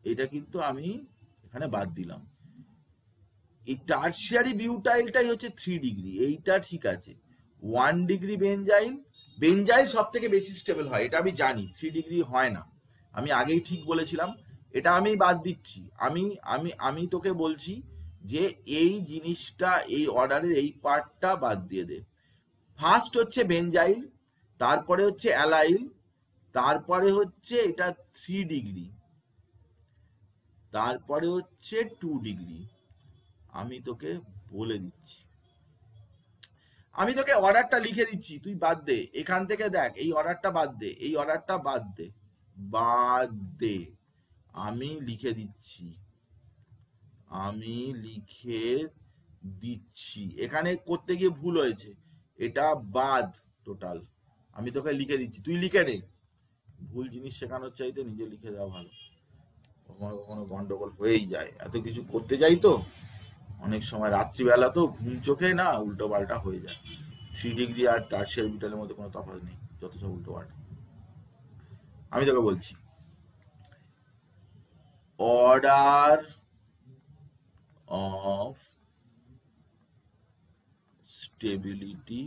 এটা কিন্তু আমি এখানে বাদ দিলাম। এই টার্সিয়ারি বিউটাইলটাই হচ্ছে 3 ডিগ্রি, এইটা ঠিক আছে। 1 ডিগ্রি বেঞ্জাইল সব থেকে বেশি স্টেবল হয়, এটা আমি জানি, 3 ডিগ্রি হয় না, আমি আগেই ঠিক বলেছিলাম। এটা আমি বাদ দিচ্ছি, আমি তোকে বলছি যে এই জিনিসটা, এই অর্ডারের এই পার্টটা বাদ দিয়ে দে। ফার্স্ট হচ্ছে বেঞ্জাইল, তারপরে হচ্ছে অ্যালাইল, তারপরে হচ্ছে এটা 3 ডিগ্রি, তারপরে হচ্ছে 2 ডিগ্রি। আমি তোকে বলে দিচ্ছি, আমি তোকে অর্ডারটা লিখে দিচ্ছি, তুই বাদ দে এখান থেকে, দেখ এই অর্ডারটা বাদ দে, এই অর্ডারটা বাদ দে, বাদ দে, আমি লিখে দিচ্ছি, আমি লিখে দিচ্ছি। এখানে করতে গিয়ে ভুল হয়েছে, এটা বাদ টোটাল। আমি তোকে লিখে দিচ্ছি, তুই লিখে নে। ভুল জিনিস শেখানোর চাইতে নিজে লিখে দেওয়া ভালো। কখনো কখনো গন্ডগোল হয়েই যায়, এত কিছু করতে যাই তো অনেক সময় রাত্রিবেলা তো ঘুম চোখে না উল্টো পাল্টা হয়ে যায়। 3 ডিগ্রি আর টার্সিয়ারি বিটালের মধ্যে কোনো তফাৎ নেই, যত সব উল্টো পাল্টা। আমি তোকে বলছি, order of stability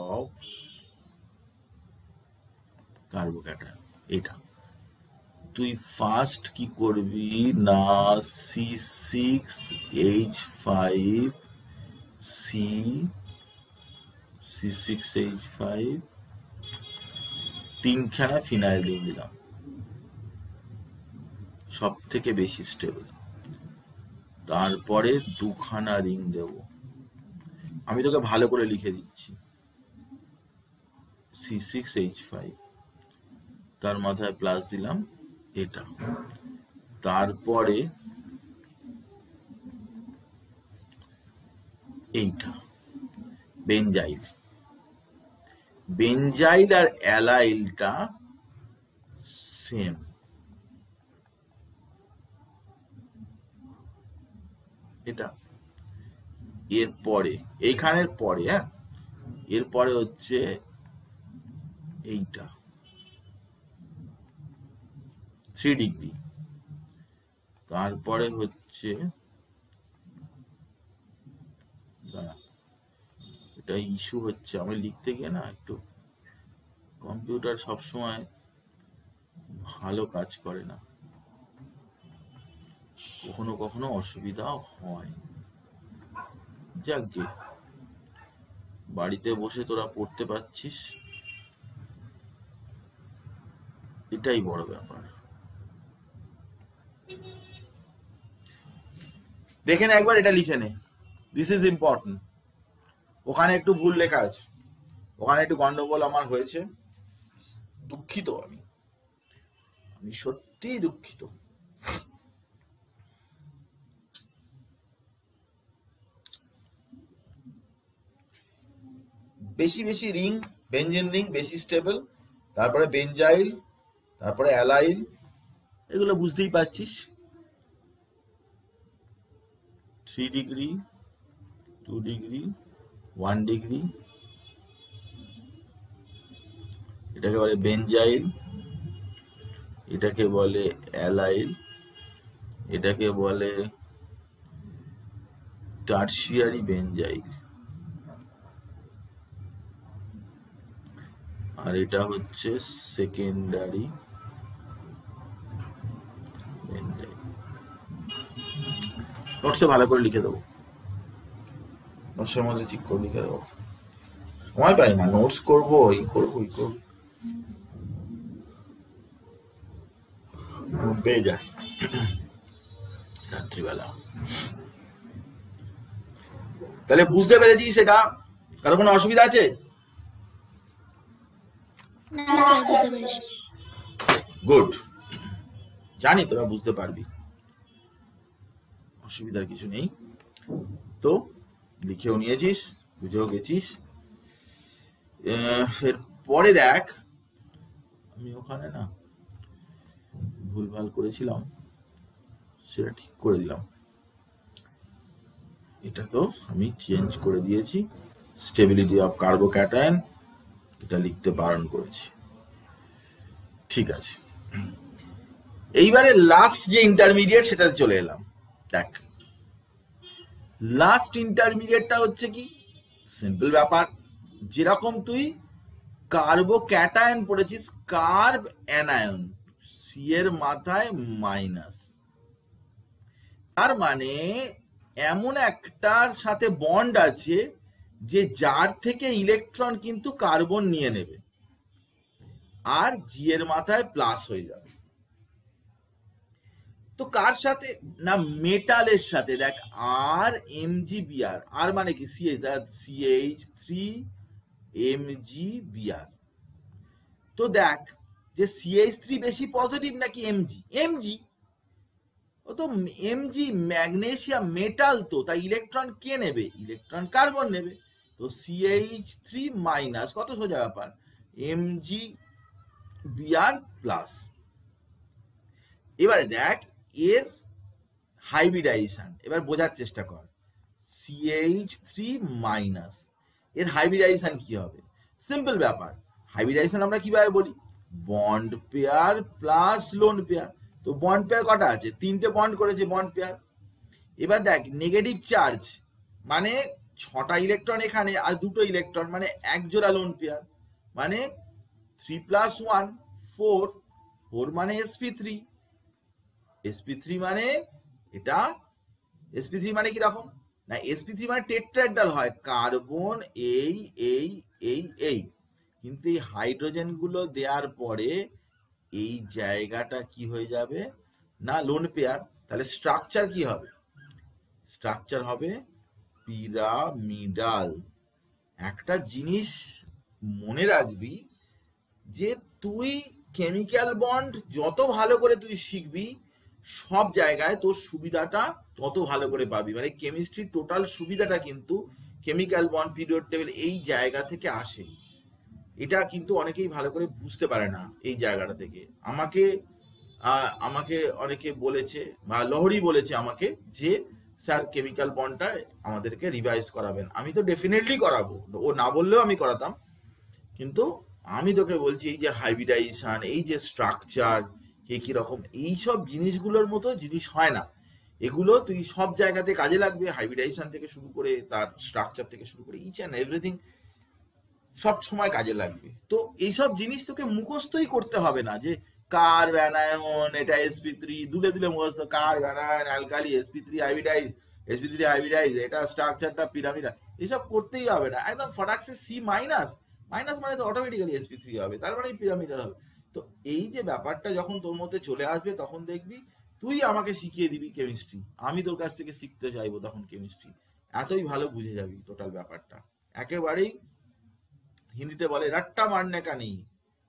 of carbocation, এটা তুই ফার্স্ট কি করবি না C6H5 C6H5 তিনখানা ফিনাইল রিং দিলাম, সব থেকে বেশি স্টেবল। তারপরে 2খানা রিং দেব, আমি তোকে ভালো করে লিখে দিচ্ছি। C6H5 তার মাথায় প্লাস দিলাম এটা, তারপরে এইটা বেঞ্জাইল। বেঞ্জাইল আর অ্যালাইলটা সেম, এটা এরপরে এইখানের পরে, হ্যাঁ এরপরে হচ্ছে এইটা 3 ডিগ্রি, তারপরে হচ্ছে এটা ইস্যু হচ্ছে আমি লিখতে গিয়ে না, একটু কম্পিউটার সবসময় ভালো কাজ করে না, কখনো কখনো অসুবিধা হয়। যাক গে, বাড়িতে বসে তোরা পড়তে পারছিস, এটাই বড় ব্যাপার। দেখে নে একবার, এটা লিখে নে, দিস ইজ ইম্পর্টেন্ট। ওখানে একটু ভুল লেখা আছে, ওখানে একটু গন্ডগোল আমার হয়েছে, দুঃখিত আমি, আমি সত্যিই দুঃখিত। বেশি বেশি রিং, বেঞ্জিন রিং বেশি স্টেবল, তারপরে বেঞ্জাইল, তারপরে অ্যালাইল, এগুলো বুঝতেই পারছিস। 3 ডিগ্রি, 2 ডিগ্রি, 1 ডিগ্রি, এটাকে বলে বেঞ্জাইল, এটাকে বলে অ্যালাইল, এটাকে বলে টার্সিয়ারি বেঞ্জাইল, আর এটা হচ্ছে সেকেন্ডারি বেঞ্জাইল। নোটসে ভালো করে লিখে দেবো, নোটসের মধ্যে ঠিক করে লিখে দেবো, সময় পাই না, নোটস করবো এই করবো এই করবো, পেয়ে যায় রাত্রিবেলা। তাহলে বুঝতে পেরেছিস সেটা? কারো কোনো অসুবিধা আছে? গুড, জানি তোরা বুঝতে পারবি, অসুবিধার কিছু নেই। তো লিখেও নিয়েছিস, বুঝেও গেছিস। এরপরে দেখ, আমি ওখানে না ভুলভাল করেছিলাম, সেটা ঠিক করে দিলাম। এটা তো আমি চেঞ্জ করে দিয়েছি, স্টেবিলিটি অফ কার্বোক্যাটায়ন এটা লিখতে বারণ করেছি, ঠিক আছে। এইবারে লাস্ট যে ইন্টারমিডিয়েট সেটাতে চলে এলাম। দেখ, লাস্ট ইন্টারমিডিয়েটটা হচ্ছে কি, সিম্পল ব্যাপার, যেরকম তুই কার্বোক্যাটায়ন পড়েছিস, কার্ব অ্যানায়ন, সি এর মাথায় মাইনাস, তার মানে এমন একটার সাথে বন্ড আছে যে যার থেকে ইলেকট্রন কিন্তু কার্বন নিয়ে নেবে, আর জি এর মাথায় প্লাস হয়ে যাবে। তো কার সাথে না, মেটালের সাথে। দেখ, আর এম জি বিআর, আর মানে কি CH3 MgBr। তো দেখ যে CH3 বেশি পজিটিভ নাকি এমজি? এমজি। ও তো এমজি ম্যাগনেসিয়াম মেটাল, তো তাই ইলেকট্রন কে নেবে? ইলেকট্রন কার্বন নেবে, তো CH3 মাইনাস, কত সোজা ব্যাপার, MgBr প্লাস। এবারে দেখ এর হাইব্রিডাইজেশন, এবার বোঝার চেষ্টা কর। CH3 মাইনাস এর হাইব্রিডাইজেশন কি হবে? সিম্পল ব্যাপার, হাইব্রিডাইজেশন আমরা কিভাবে বলি, bond pair plus lone pair. তো বন্ড পেয়ার কটা আছে, 3টে বন্ড করেছে বন্ড পেয়ার। এবার দেখ নেগেটিভ চার্জ মানে 6টা ইলেকট্রন এখানে আর 2টো ইলেকট্রন, মানে এক জোড়া লোন পেয়ার, মানে 3 + 1 4, 4 মানে sp3, sp3 মানে এটা, sp3 মানে কি রকম না, sp3 মানে টেট্রাহেড্রাল হয়, কার্বন এই এই এই এই, কিন্তু এই হাইড্রোজেন গুলো দেওয়ার পরে এই জায়গাটা কি হয়ে যাবে না লোন পেয়ার। তাহলে স্ট্রাকচার কি হবে, স্ট্রাকচার হবে পিরামিডাল। একটা জিনিস মনে রাখবি যে তুই কেমিক্যাল বন্ড যত ভালো করে তুই শিখবি সব জায়গায় তোর সুবিধাটা তত ভালো করে পাবি। মানে কেমিস্ট্রির টোটাল সুবিধাটা কিন্তু কেমিক্যাল বন্ড, পিরিয়ড টেবিল এই জায়গা থেকে আসে। এটা কিন্তু অনেকেই ভালো করে বুঝতে পারে না এই জায়গাটা থেকে। আমাকে অনেকে বলেছে বা লহরি বলেছে আমাকে যে স্যার কেমিক্যাল বন্ডটা আমাদেরকে রিভাইজ করাবেন। আমি তো ডেফিনেটলি করাবো, ও না বললেও আমি করাতাম, কিন্তু আমি তোকে বলছি এই যে হাইব্রিডাইজেশন, এই যে স্ট্রাকচার কে কি রকম, এইসব জিনিসগুলোর মতো জিনিস হয় না। এগুলো তুই সব জায়গাতে কাজে লাগবে, হাইব্রিডাইজেশন থেকে শুরু করে তার স্ট্রাকচার থেকে শুরু করে ইচ অ্যান্ড এভরিথিং সব সময় কাজে লাগবে। তো এইসব জিনিস তোকে মুখস্থই করতে হবে না, যে কার্ব অ্যানায়ন এটা sp3 দুলে দুলে মুখস্থ, carb anion alkali sp3 hybridise এটা স্ট্রাকচারটা পিরামিডাল, এসব করতেই হবে না। একদম ফটাকসে C মাইনাস, মাইনাস মানে তো অটোমেটিক্যালি sp3 হবে, তার মানে পিরামিডাল হবে। তো এই যে ব্যাপারটা যখন তোর মধ্যে চলে আসবে তখন দেখবি তুই আমাকে শিখিয়ে দিবি কেমিস্ট্রি, আমি তোর কাছ থেকে শিখতে চাইবো তখন কেমিস্ট্রি, এতই ভালো বুঝে যাবি টোটাল ব্যাপারটা। একেবারেই হিন্দিতে বলে রাট্টা মারনে কা নেই,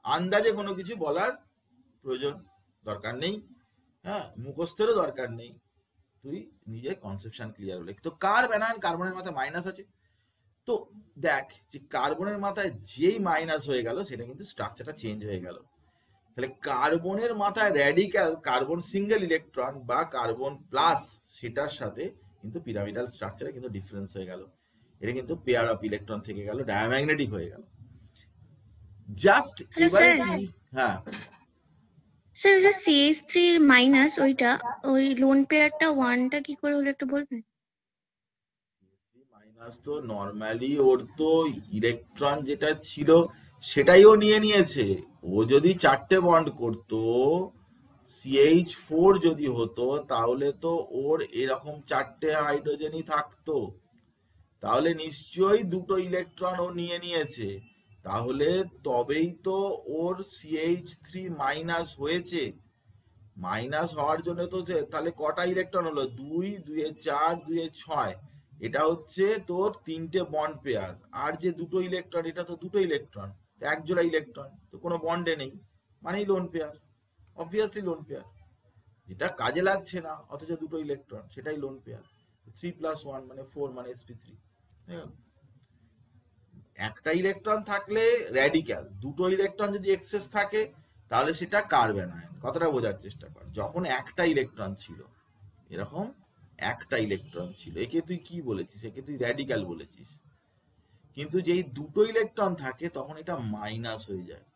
আন্দাজে কোনো কিছু বলার প্রয়োজন দরকার নেই, হ্যাঁ মুখস্থেরও দরকার নেই, তুই নিজের কনসেপশন ক্লিয়ার হলে। তো কার্ব অ্যানায়ন, কার্বনের মাথায় মাইনাস আছে, তো দেখ যে কার্বনের মাথায় যেই মাইনাস হয়ে গেল সেটা কিন্তু স্ট্রাকচারটা চেঞ্জ হয়ে গেল। তাহলে কার্বনের মাথায় র্যাডিক্যাল কার্বন সিঙ্গেল ইলেকট্রন বা কার্বন প্লাস, সেটার সাথে কিন্তু পিরামিডাল স্ট্রাকচারে কিন্তু ডিফারেন্স হয়ে গেল, এটা কিন্তু পেয়ার অফ ইলেকট্রন থেকে গেল ডায়াম্যাগনেটিক হয়ে গেল। জাস্ট এবারে কি, হ্যাঁ
স্যার ওই যে CH3 মাইনাস ওইটা, ওই লোন পেয়ারটা 1টা কি করে হলো একটু বলবেন?
মাইনাস তো নরমালি ওর তো ইলেকট্রন যেটা ছিল সেটাই ও নিয়ে নিয়েছে। ও যদি 4টে বন্ড করতো, CH4 যদি হতো, তাহলে তো ওর এরকম 4টে হাইড্রোজেনই থাকতো, তাহলে নিশ্চয়ই 2টো ইলেকট্রন ও নিয়ে নিয়েছে, তাহলে তবেই তো ওর CH3 মাইনাস হয়েছে। মাইনাস হওয়ার জন্য তো তাহলে কটা ইলেকট্রন হলো, 2, 2 এ 4, 2 এ 6, এটা হচ্ছে তোর 3টে বন্ড পেয়ার, আর যে 2টো ইলেকট্রন এটা তো 2টো ইলেকট্রন, এক জোড়া ইলেকট্রন তো কোনো বন্ডে নেই, মানেই lone pair, obviously lone pair. যেটা কাজে লাগছে না অথচ 2টো ইলেকট্রন, সেটাই লোন পেয়ার। 3 + 1 মানে 4 মানে sp3। একটা ইলেকট্রন থাকলে র্যাডিক্যাল, 2টো ইলেকট্রন যদি এক্সেস থাকে তাহলে সেটা কার্ব অ্যানায়ন। কথাটা বোঝার চেষ্টা কর, যখন একটা ইলেকট্রন ছিল, এরকম একটা ইলেকট্রন ছিল, একে তুই কি বলেছিস, একে তুই র্যাডিক্যাল বলেছিস, কিন্তু যেই 2টো ইলেকট্রন থাকে তখন এটা মাইনাস হয়ে যায়,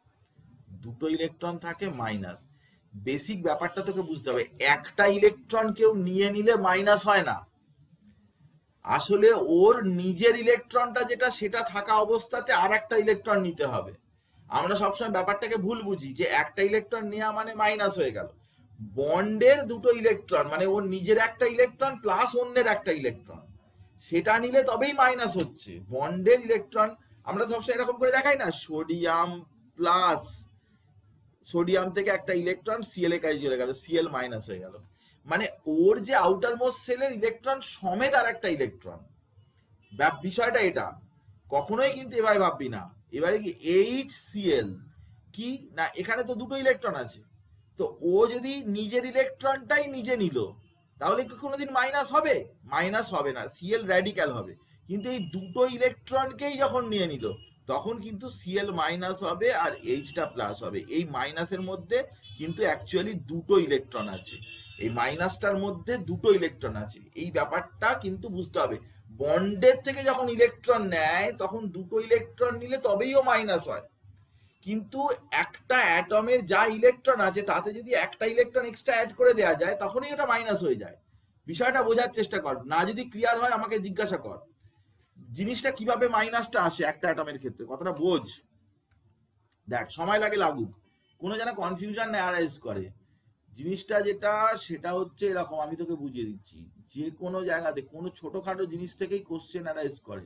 2টো ইলেকট্রন থাকে মাইনাস। বেসিক ব্যাপারটা তোকে বুঝতে হবে, একটা ইলেকট্রন কেউ নিয়ে নিলে মাইনাস হয় না, আসলে ওর নিজের ইলেকট্রনটা যেটা সেটা থাকা অবস্থাতে আর একটা ইলেকট্রন নিতে হবে। আমরা সবসময় ব্যাপারটাকে ভুল বুঝি যে একটা ইলেকট্রন নেওয়া মানে মাইনাস হয়ে গেল। বন্ডের 2টো ইলেকট্রন মানে ওর নিজের একটা ইলেকট্রন প্লাস অন্যের একটা ইলেকট্রন, সেটা নিলে তবেই মাইনাস হচ্ছে। বন্ডের ইলেকট্রন আমরা সবসময় এরকম করে দেখাই না, সোডিয়াম প্লাস, সোডিয়াম থেকে একটা ইলেকট্রন Cl এ কাজে চলে গেল, Cl মাইনাস হয়ে গেল, মানে ওর যে আউটার মোস্ট সেলের ইলেকট্রন সমেত আর একটা ইলেকট্রন। বিষয়টা এটা, কখনোই কিন্তু এভাবে ভাববি না। এবারে কি HCl কি না, এখানে তো 2টো ইলেকট্রন আছে, তো ও যদি নিজের ইলেকট্রনটাই নিজে নিল তাহলে কি কোনোদিন মাইনাস হবে? মাইনাস হবে না, Cl র্যাডিক্যাল হবে। কিন্তু এই দুটো ইলেকট্রনকেই যখন নিয়ে নিল তখন কিন্তু Cl মাইনাস হবে আর Hটা প্লাস হবে। এই মাইনাসের মধ্যে কিন্তু অ্যাকচুয়ালি দুটো ইলেকট্রন আছে, এই মাইনাসটার মধ্যে দুটো ইলেকট্রন আছে, এই ব্যাপারটা কিন্তু বুঝতে হবে। বন্ডের থেকে যখন ইলেকট্রন নেয় তখন দুটো ইলেকট্রন নিলে তবেই ও মাইনাস হয়, কিন্তু একটা অ্যাটমের যা ইলেকট্রন আছে তাতে যদি একটা ইলেকট্রন এক্সট্রা অ্যাড করে দেওয়া যায় তখনই ওটা মাইনাস হয়ে যায়। বিষয়টা বোঝার চেষ্টা কর, না যদি ক্লিয়ার হয় আমাকে জিজ্ঞাসা কর জিনিসটা কিভাবে মাইনাসটা আসে একটা অ্যাটমের ক্ষেত্রে, কতটা বোঝ। দেখ সময় লাগে লাগুক, কোনো যেন কনফিউশন না অ্যারাইজ করে। জিনিসটা যেটা সেটা হচ্ছে এরকম, আমি তোকে বুঝিয়ে দিচ্ছি, যে কোনো জায়গাতে কোনো ছোটখাটো জিনিস থেকেই কোশ্চেন অ্যারাইজ করে।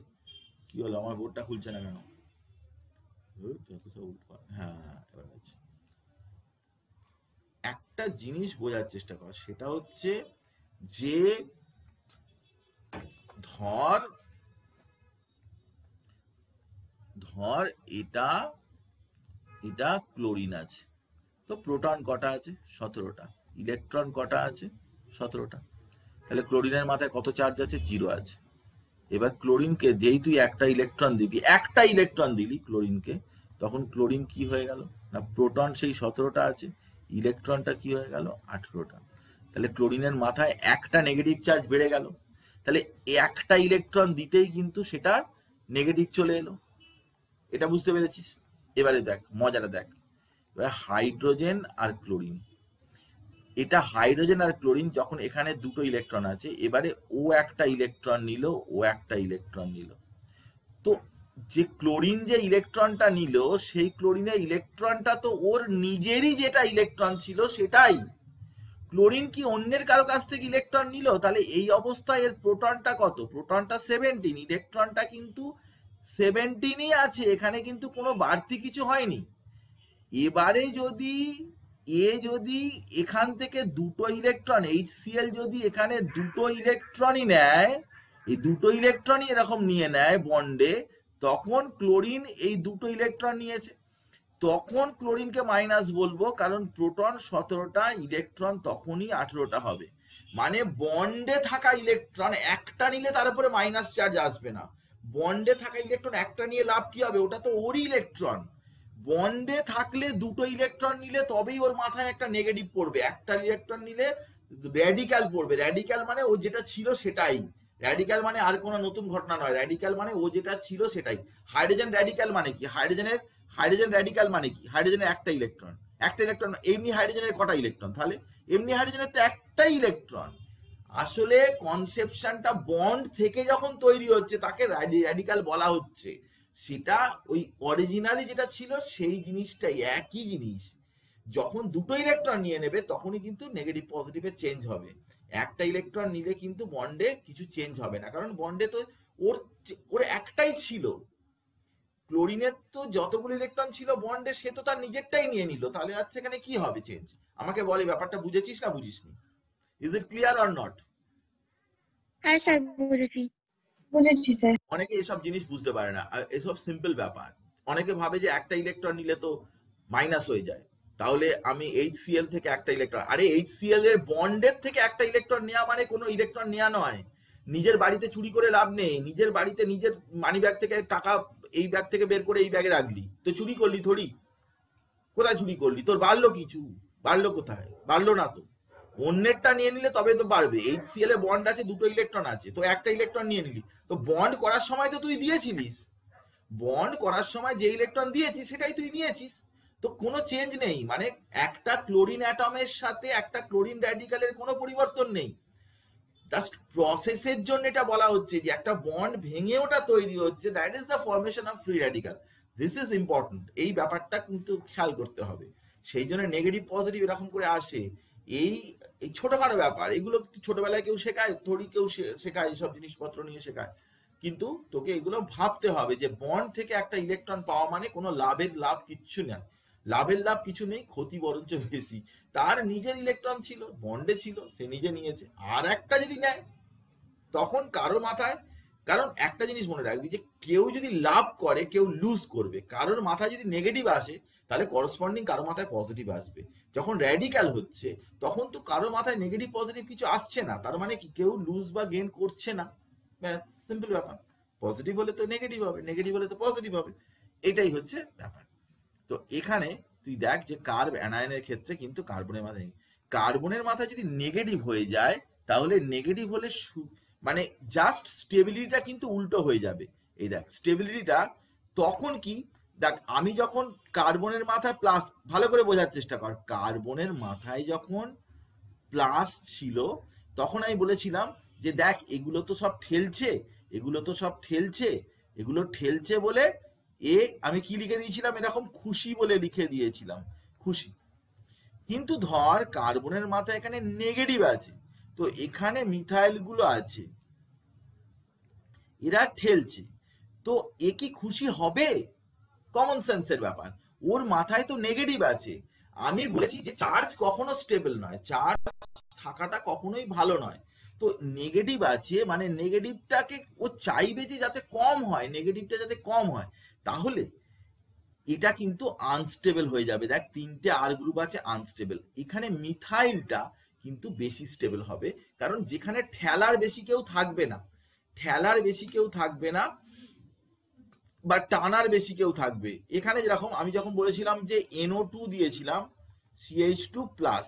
কি হলো, আমার বোর্ডটা খুলছে না কেন? হ্যাঁ, এবার হচ্ছে। একটা জিনিস বোঝার চেষ্টা কর, সেটা হচ্ছে যে ধর এটা ক্লোরিন আছে, তো প্রোটন কটা আছে? 17টা। ইলেকট্রন কটা আছে? 17টা। তাহলে ক্লোরিনের মাথায় কত চার্জ আছে? 0 আছে। এবার ক্লোরিনকে যেই তুই একটা ইলেকট্রন দিলি ক্লোরিনকে, তখন ক্লোরিন কি হয়ে গেল না, প্রোটন সেই 17টা আছে, ইলেকট্রনটা কি হয়ে গেল? 18টা। তাহলে ক্লোরিনের মাথায় একটা নেগেটিভ চার্জ বেড়ে গেল, তাহলে একটা ইলেকট্রন দিতেই কিন্তু সেটা নেগেটিভ চলে এলো। এটা বুঝতে পেরেছিস? এবারে দেখ মজাটা দেখ, এবার হাইড্রোজেন আর ক্লোরিন, এটা হাইড্রোজেন আর ক্লোরিন যখন এখানে দুটো ইলেকট্রন আছে, এবারে ও একটা ইলেকট্রন নিল, ও একটা ইলেকট্রন নিল, তো যে ক্লোরিন যে ইলেকট্রনটা নিল সেই ক্লোরিনের ইলেকট্রনটা তো ওর নিজেরই যেটা ইলেকট্রন ছিল সেটাই। ক্লোরিন কি অন্যের কারো কাছ থেকে ইলেকট্রন নিল? তাহলে এই অবস্থায় এর প্রোটনটা কত? প্রোটনটা 17, ইলেকট্রনটা কিন্তু 17ই আছে, এখানে কিন্তু কোনো বাড়তি কিছু হয়নি। এবারে যদি এখান থেকে দুটো ইলেকট্রন HCl যদি এখানে দুটো ইলেকট্রনই নেয়, এই দুটো ইলেকট্রনই এরকম নিয়ে নেয় বন্ডে, তখন ক্লোরিন এই দুটো ইলেকট্রন নিয়েছে, তখন ক্লোরিনকে মাইনাস বলবো, কারণ প্রোটন 17টা, ইলেকট্রন তখনই 18টা হবে। মানে বন্ডে থাকা ইলেকট্রন একটা নিলে তার উপরে মাইনাস চার্জ আসবে না। বন্ডে থাকা ইলেকট্রন একটা নিয়ে লাভ কি হবে? ওটা তো ওরই ইলেকট্রন। বন্ডে থাকলে দুটো ইলেকট্রন নিলে তবেই ওর মাথায় একটা নেগেটিভ পড়বে, একটা ইলেকট্রন নিলে র্যাডিক্যাল পড়বে। র্যাডিক্যাল মানে ও যেটা ছিল সেটাই, র্যাডিক্যাল মানে আর কোনো নতুন ঘটনা নয়, র্যাডিক্যাল মানে ও যেটা ছিল সেটাই। হাইড্রোজেন র্যাডিক্যাল মানে কি? হাইড্রোজেন র্যাডিক্যাল মানে কি? হাইড্রোজেনের একটা ইলেকট্রন, এমনি হাইড্রোজেনের কটা ইলেকট্রন? তাহলে এমনি হাইড্রোজেনের তো একটাই ইলেকট্রন। আসলে কনসেপশনটা বন্ড থেকে যখন তৈরি হচ্ছে তাকে র্যাডিক্যাল বলা হচ্ছে, সেটা ওই অরিজিনালি যেটা ছিল সেই জিনিসটাই, একই জিনিস। যখন দুটো ইলেকট্রন নিয়ে নেবে তখনই কিন্তু নেগেটিভ পজিটিভে চেঞ্জ হবে। একটা ইলেকট্রন নিলে কিন্তু বন্ডে কিছু চেঞ্জ হবে না, কারণ বন্ডে তো ওর একটাই ছিল। ক্লোরিনের তো যতগুলো ইলেকট্রন ছিল বন্ডে, সে তো তার নিজেরটাই নিয়ে নিল, তাহলে আর সেখানে কি হবে চেঞ্জ? আমাকে বলে ব্যাপারটা বুঝেছিস না বুঝিসনি? Is it clear or not?
হ্যাঁ স্যার বুঝেছি স্যার।
অনেকে এসব জিনিস বুঝতে পারে না, এসব সিম্পল ব্যাপার। অনেকে ভাবে যে একটা ইলেকট্রন নিলে তো মাইনাস হয়ে যায়, তাহলে আমি HCl থেকে একটা ইলেকট্রন, আরে HCl এর বন্ডের থেকে একটা ইলেকট্রন নেওয়া মানে কোনো ইলেকট্রন নেওয়া নয়। নিজের বাড়িতে চুরি করে লাভ নেই, নিজের বাড়িতে নিজের মানি ব্যাগ থেকে টাকা এই ব্যাগ থেকে বের করে এই ব্যাগে রাখলি, তো চুরি করলি থোড়ি? কোথায় চুরি করলি? তোর বাড়লো কিছু? বাড়লো কোথায়? বাড়লো না তো। অন্যেরটা নিয়ে নিলে তবে তো বাড়বে। HCl এ বন্ড আছে, দুটো ইলেকট্রন আছে, তো একটা ইলেকট্রন নিয়ে নিলি, তো বন্ড করার সময় তো তুই দিয়েছিলিস, বন্ড করার সময় যে ইলেকট্রন দিয়েছিস সেটাই তুই নিয়েছিস, তো কোনো চেঞ্জ নেই। মানে একটা ক্লোরিন অ্যাটমের সাথে একটা ক্লোরিন র্যাডিক্যালের কোনো পরিবর্তন নেই। জাস্ট প্রসেসের জন্য এটা বলা হচ্ছে যে একটা বন্ড ভেঙে ওটা তৈরি হচ্ছে, that is the formation of free radical. This is important, এই ব্যাপারটা কিন্তু খেয়াল করতে হবে। সেই জন্য নেগেটিভ পজিটিভ এরকম করে আসে। এই ছোটখাটো ব্যাপার, এগুলো ছোটবেলায় কেউ শেখায় থোড়ি, কেউ শেখায় এইসব জিনিসপত্র নিয়ে শেখায়, কিন্তু তোকে এগুলো ভাবতে হবে যে বন্ড থেকে একটা ইলেকট্রন পাওয়া মানে কোনো লাভ কিচ্ছু না, লাভের লাভ কিছু নেই, ক্ষতি বরঞ্চ বেশি। তার নিজের ইলেকট্রন ছিল, বন্ডে ছিল, সে নিজে নিয়েছে, আর একটা যদি নেয় তখন কারো মাথায়, কারণ একটা জিনিস মনে রাখবি যে কেউ যদি লাভ করে কেউ লুজ করবে, কারোর মাথায় যদি নেগেটিভ আসে তাহলে করসপন্ডিং কারো মাথায় পজিটিভ আসবে। যখন র্যাডিক্যাল হচ্ছে তখন তো কারো মাথায় নেগেটিভ পজিটিভ কিছু আসছে না, তার মানে কি কেউ লুজ বা গেইন করছে না, ব্যাস সিম্পল ব্যাপার। পজিটিভ হলে তো নেগেটিভ হবে, নেগেটিভ হলে তো পজিটিভ হবে, এটাই হচ্ছে ব্যাপার। তো এখানে তুই দেখ যে কার্ব অ্যানায়নের ক্ষেত্রে কিন্তু কার্বনের মাথায়, কার্বনের মাথায় যদি নেগেটিভ হয়ে যায় তাহলে নেগেটিভ হলে মানে জাস্ট স্টেবিলিটিটা কিন্তু উল্টো হয়ে যাবে। এই দেখ স্টেবিলিটিটা তখন কি, দেখ আমি যখন কার্বনের মাথায় প্লাস, ভালো করে বোঝার চেষ্টা কর, কার্বনের মাথায় যখন প্লাস ছিল তখন আমি বলেছিলাম যে দেখ এগুলো তো সব ঠেলছে, এগুলো তো সব ঠেলছে, এগুলো ঠেলছে বলে আমি কি লিখে দিয়েছিলাম, এরকম খুশি বলে লিখে দিয়েছিলাম, খুশি। কিন্তু ধর কার্বনের মাথায় এখানে নেগেটিভ আছে, তো এখানে মিথাইল গুলো আছে, এরা ঠেলছে, তো এ কি খুশি হবে? কমন সেন্সের ব্যাপার, ওর মাথায় তো নেগেটিভ আছে। আমি বলেছি যে চার্জ কখনো স্টেবল নয়, চার্জ থাকাটা কখনোই ভালো নয়, তো নেগেটিভ আছে মানে নেগেটিভটাকে ও চাইবে যে যাতে কম হয়, নেগেটিভটা যাতে কম হয়, তাহলে এটা কিন্তু আনস্টেবল হয়ে যাবে। দেখ তিনটে আর গ্রুপ আছে আনস্টেবল, এখানে মিথাইলটা কিন্তু বেশি স্টেবল হবে, কারণ যেখানে ঠেলার বেশি কেউ থাকবে না, ঠেলার বেশি কেউ থাকবে না বা টানার বেশি কেউ থাকবে। এখানে যেরকম আমি যখন বলেছিলাম যে NO2 দিয়েছিলাম CH2 প্লাস,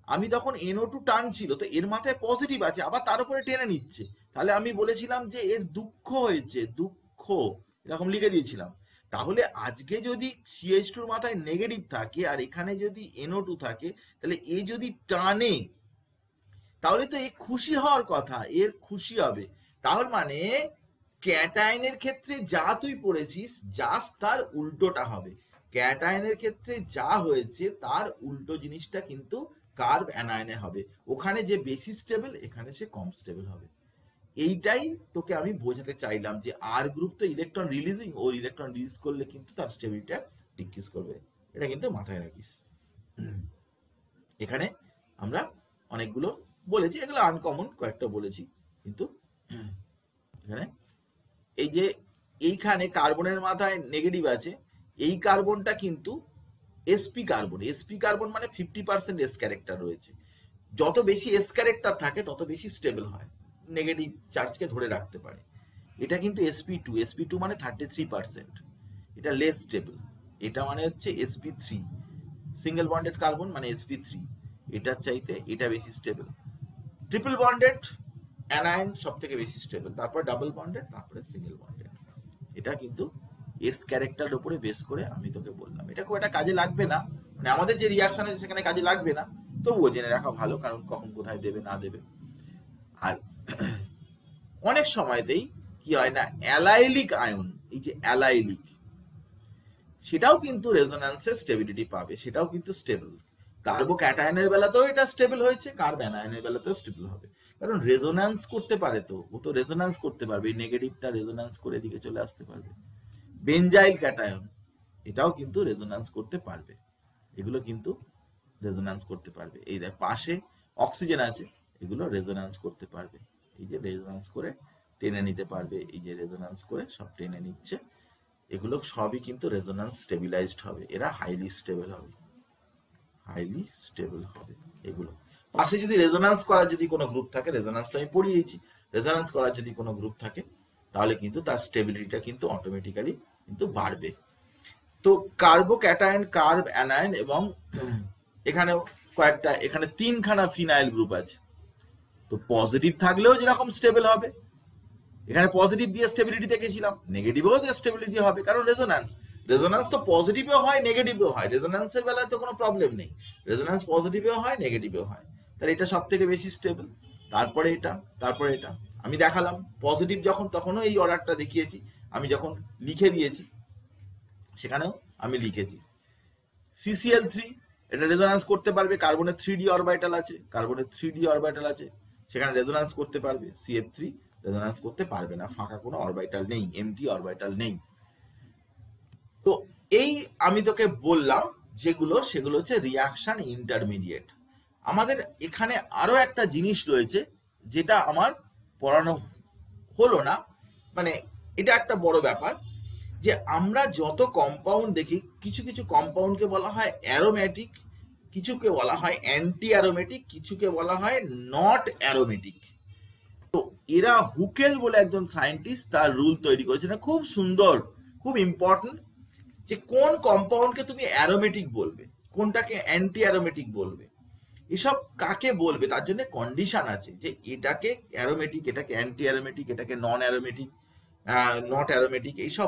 আমি তখন NO2 টানছিল, তো এর মাথায় পজিটিভ আছে আবার তার উপরে টেনে নিচ্ছে, তাহলে আমি বলেছিলাম যে এর দুঃখ হয়েছে, দুঃখ এরকম লিখে দিয়েছিলাম। তাহলে আজকে যদি CH2 মাথায় নেগেটিভ থাকে আর এখানে যদি NO2 থাকে, তাহলে এ যদি টানে তাহলে তো এ খুশি হওয়ার কথা, এর খুশি হবে। তাহলে মানে ক্যাটায়নের ক্ষেত্রে যা তুই পড়েছিস জাস্ট তার উল্টোটা হবে, ক্যাটায়নের ক্ষেত্রে যা হয়েছে তার উল্টো জিনিসটা কিন্তু কার্ব অ্যানায়নে হবে, ওখানে যে বেশি স্টেবল এখানে সে কম স্টেবল হবে। এইটাই তোকে আমি বোঝাতে চাইলাম যে আর গ্রুপ তো ইলেকট্রন রিলিজিং, ওর ইলেকট্রন রিলিজ করলে কিন্তু তার স্টেবিলিটিটা ডিক্রিজ করবে, এটা কিন্তু মাথায় রাখিস। এখানে আমরা অনেকগুলো বলেছি, এগুলো আনকমন কয়েকটা বলেছি, কিন্তু এখানে এই যে এইখানে কার্বনের মাথায় নেগেটিভ আছে, এই কার্বনটা কিন্তু sp কার্বন, sp কার্বন মানে 50% s ক্যারেক্টার রয়েছে, যত বেশি s ক্যারেক্টার থাকে তত বেশি স্টেবল হয়, নেগেটিভ চার্জকে ধরে রাখতে পারে। এটা কিন্তু sp2, sp2 মানে 33%, এটা লেস স্টেবল, এটা মানে হচ্ছে sp3 সিঙ্গেল বন্ডেড কার্বন মানে sp3, এটার চাইতে এটা বেশি স্টেবল। ট্রিপল বন্ডেড অ্যানায়ন সব থেকে বেশি স্টেবল, তারপর ডাবল বন্ডেড, তারপরে সিঙ্গেল বন্ডেড। এটা কিন্তু এস ক্যারেক্টারের উপরে বেস করে আমি তোকে বললাম, এটা খুব একটা কাজে লাগবে না, মানে আমাদের যে রিয়াকশন আছে সেখানে কাজে লাগবে না, তবুও জেনে রাখা ভালো, কারণ কখন কোথায় দেবে না দেবে। আর অনেক সময়তেই কি হয় না, অ্যালাইলিক আয়ন, এই যে অ্যালাইলিক, সেটাও কিন্তু রেজোন্যান্সের স্টেবিলিটি পাবে, সেটাও কিন্তু স্টেবল। কার্বোক্যাটায়নের বেলাতেও এটা স্টেবল হয়েছে, কার্ব অ্যানায়নের বেলাতেও স্টেবল হবে, কারণ রেজোন্যান্স করতে পারে, তো ও তো রেজোন্যান্স করতে পারবে, এই নেগেটিভটা রেজোন্যান্স করে দিকে চলে আসতে পারবে। বেনজাইল ক্যাটায়ন এটাও কিন্তু রেজোন্যান্স করতে পারবে, এগুলো কিন্তু রেজোন্যান্স করতে পারবে। এই দেখ পাশে অক্সিজেন আছে, এগুলো রেজোন্যান্স করতে পারবে, এই যে রেজোন্যান্স করে টেনে নিতে পারবে, এই যে রেজোন্যান্স করে সব টেনে নিচ্ছে, এগুলো সবই কিন্তু রেজোন্যান্স স্টেবিলাইজড হবে, এরা হাইলি স্টেবল হবে, হাইলি স্টেবল হবে। এগুলো পাশে যদি রেজোন্যান্স করার যদি কোনো গ্রুপ থাকে, রেজোন্যান্সটা আমি পড়িয়েছি, রেজোন্যান্স করার যদি কোনো গ্রুপ থাকে তাহলে কিন্তু তার স্টেবিলিটিটা কিন্তু অটোমেটিক্যালি কিন্তু বাড়বে। তো কার্বোক্যাটায়ন, কার্ব অ্যানায়ন এবং এখানেও কয়েকটা, এখানে তিনখানা ফিনাইল গ্রুপ আছে, তো পজিটিভ থাকলেও যেরকম স্টেবল হবে, এখানে পজিটিভ দিয়ে স্টেবিলিটি দেখেছিলাম, নেগেটিভও দিয়ে স্টেবিলিটি হবে, কারণ রেজোন্যান্স, রেজোন্যান্স তো পজিটিভও হয় নেগেটিভও হয়, রেজোন্যান্সের বেলায় তো কোনো প্রবলেম নেই, রেজোন্যান্স পজিটিভও হয় নেগেটিভও হয়, তাহলে এটা সব থেকে বেশি স্টেবল। তারপরে এটা, তারপরে এটা আমি দেখালাম, পজিটিভ যখন তখনও এই অর্ডারটা দেখিয়েছি, আমি যখন লিখে দিয়েছি সেখানেও আমি লিখেছি। CCl3 এটা রেজোন্যান্স করতে পারবে, কার্বনের 3d অরবিটাল আছে, কার্বনের 3d অরবিটাল আছে, সেখানে রেজোন্যান্স করতে পারবে। CF3 রেজোন্যান্স করতে পারবে না, ফাঁকা কোনো অরবিটাল নেই, এমটি অরবিটাল নেই। তো এই আমি তোকে বললাম যেগুলো, সেগুলো হচ্ছে রিয়াকশন ইন্টারমিডিয়েট। আমাদের এখানে আরো একটা জিনিস রয়েছে যেটা আমার পড়ানো হলো না, মানে এটা একটা বড় ব্যাপার, যে আমরা যত কম্পাউন্ড দেখি, কিছু কিছু কম্পাউন্ডকে বলা হয় অ্যারোমেটিক, কিছুকে বলা হয় অ্যান্টি অ্যারোমেটিক, কিছুকে বলা হয় নট অ্যারোমেটিক। তো এরা হুকেল বলে একজন সায়েন্টিস্ট তার রুল তৈরি করেছে, এটা খুব সুন্দর, খুব ইম্পর্টেন্ট, যে কোন কম্পাউন্ডকে তুমি অ্যারোমেটিক বলবে, কোনটাকে অ্যান্টি অ্যারোমেটিক বলবে, এসব কাকে বলবে তার জন্য কন্ডিশন আছে, যে এটাকে অ্যারোমেটিক, এটাকে অ্যান্টি অ্যারোমেটিক, এটাকে নন অ্যারোমেটিক, নট অ্যারোমেটিক, এইসব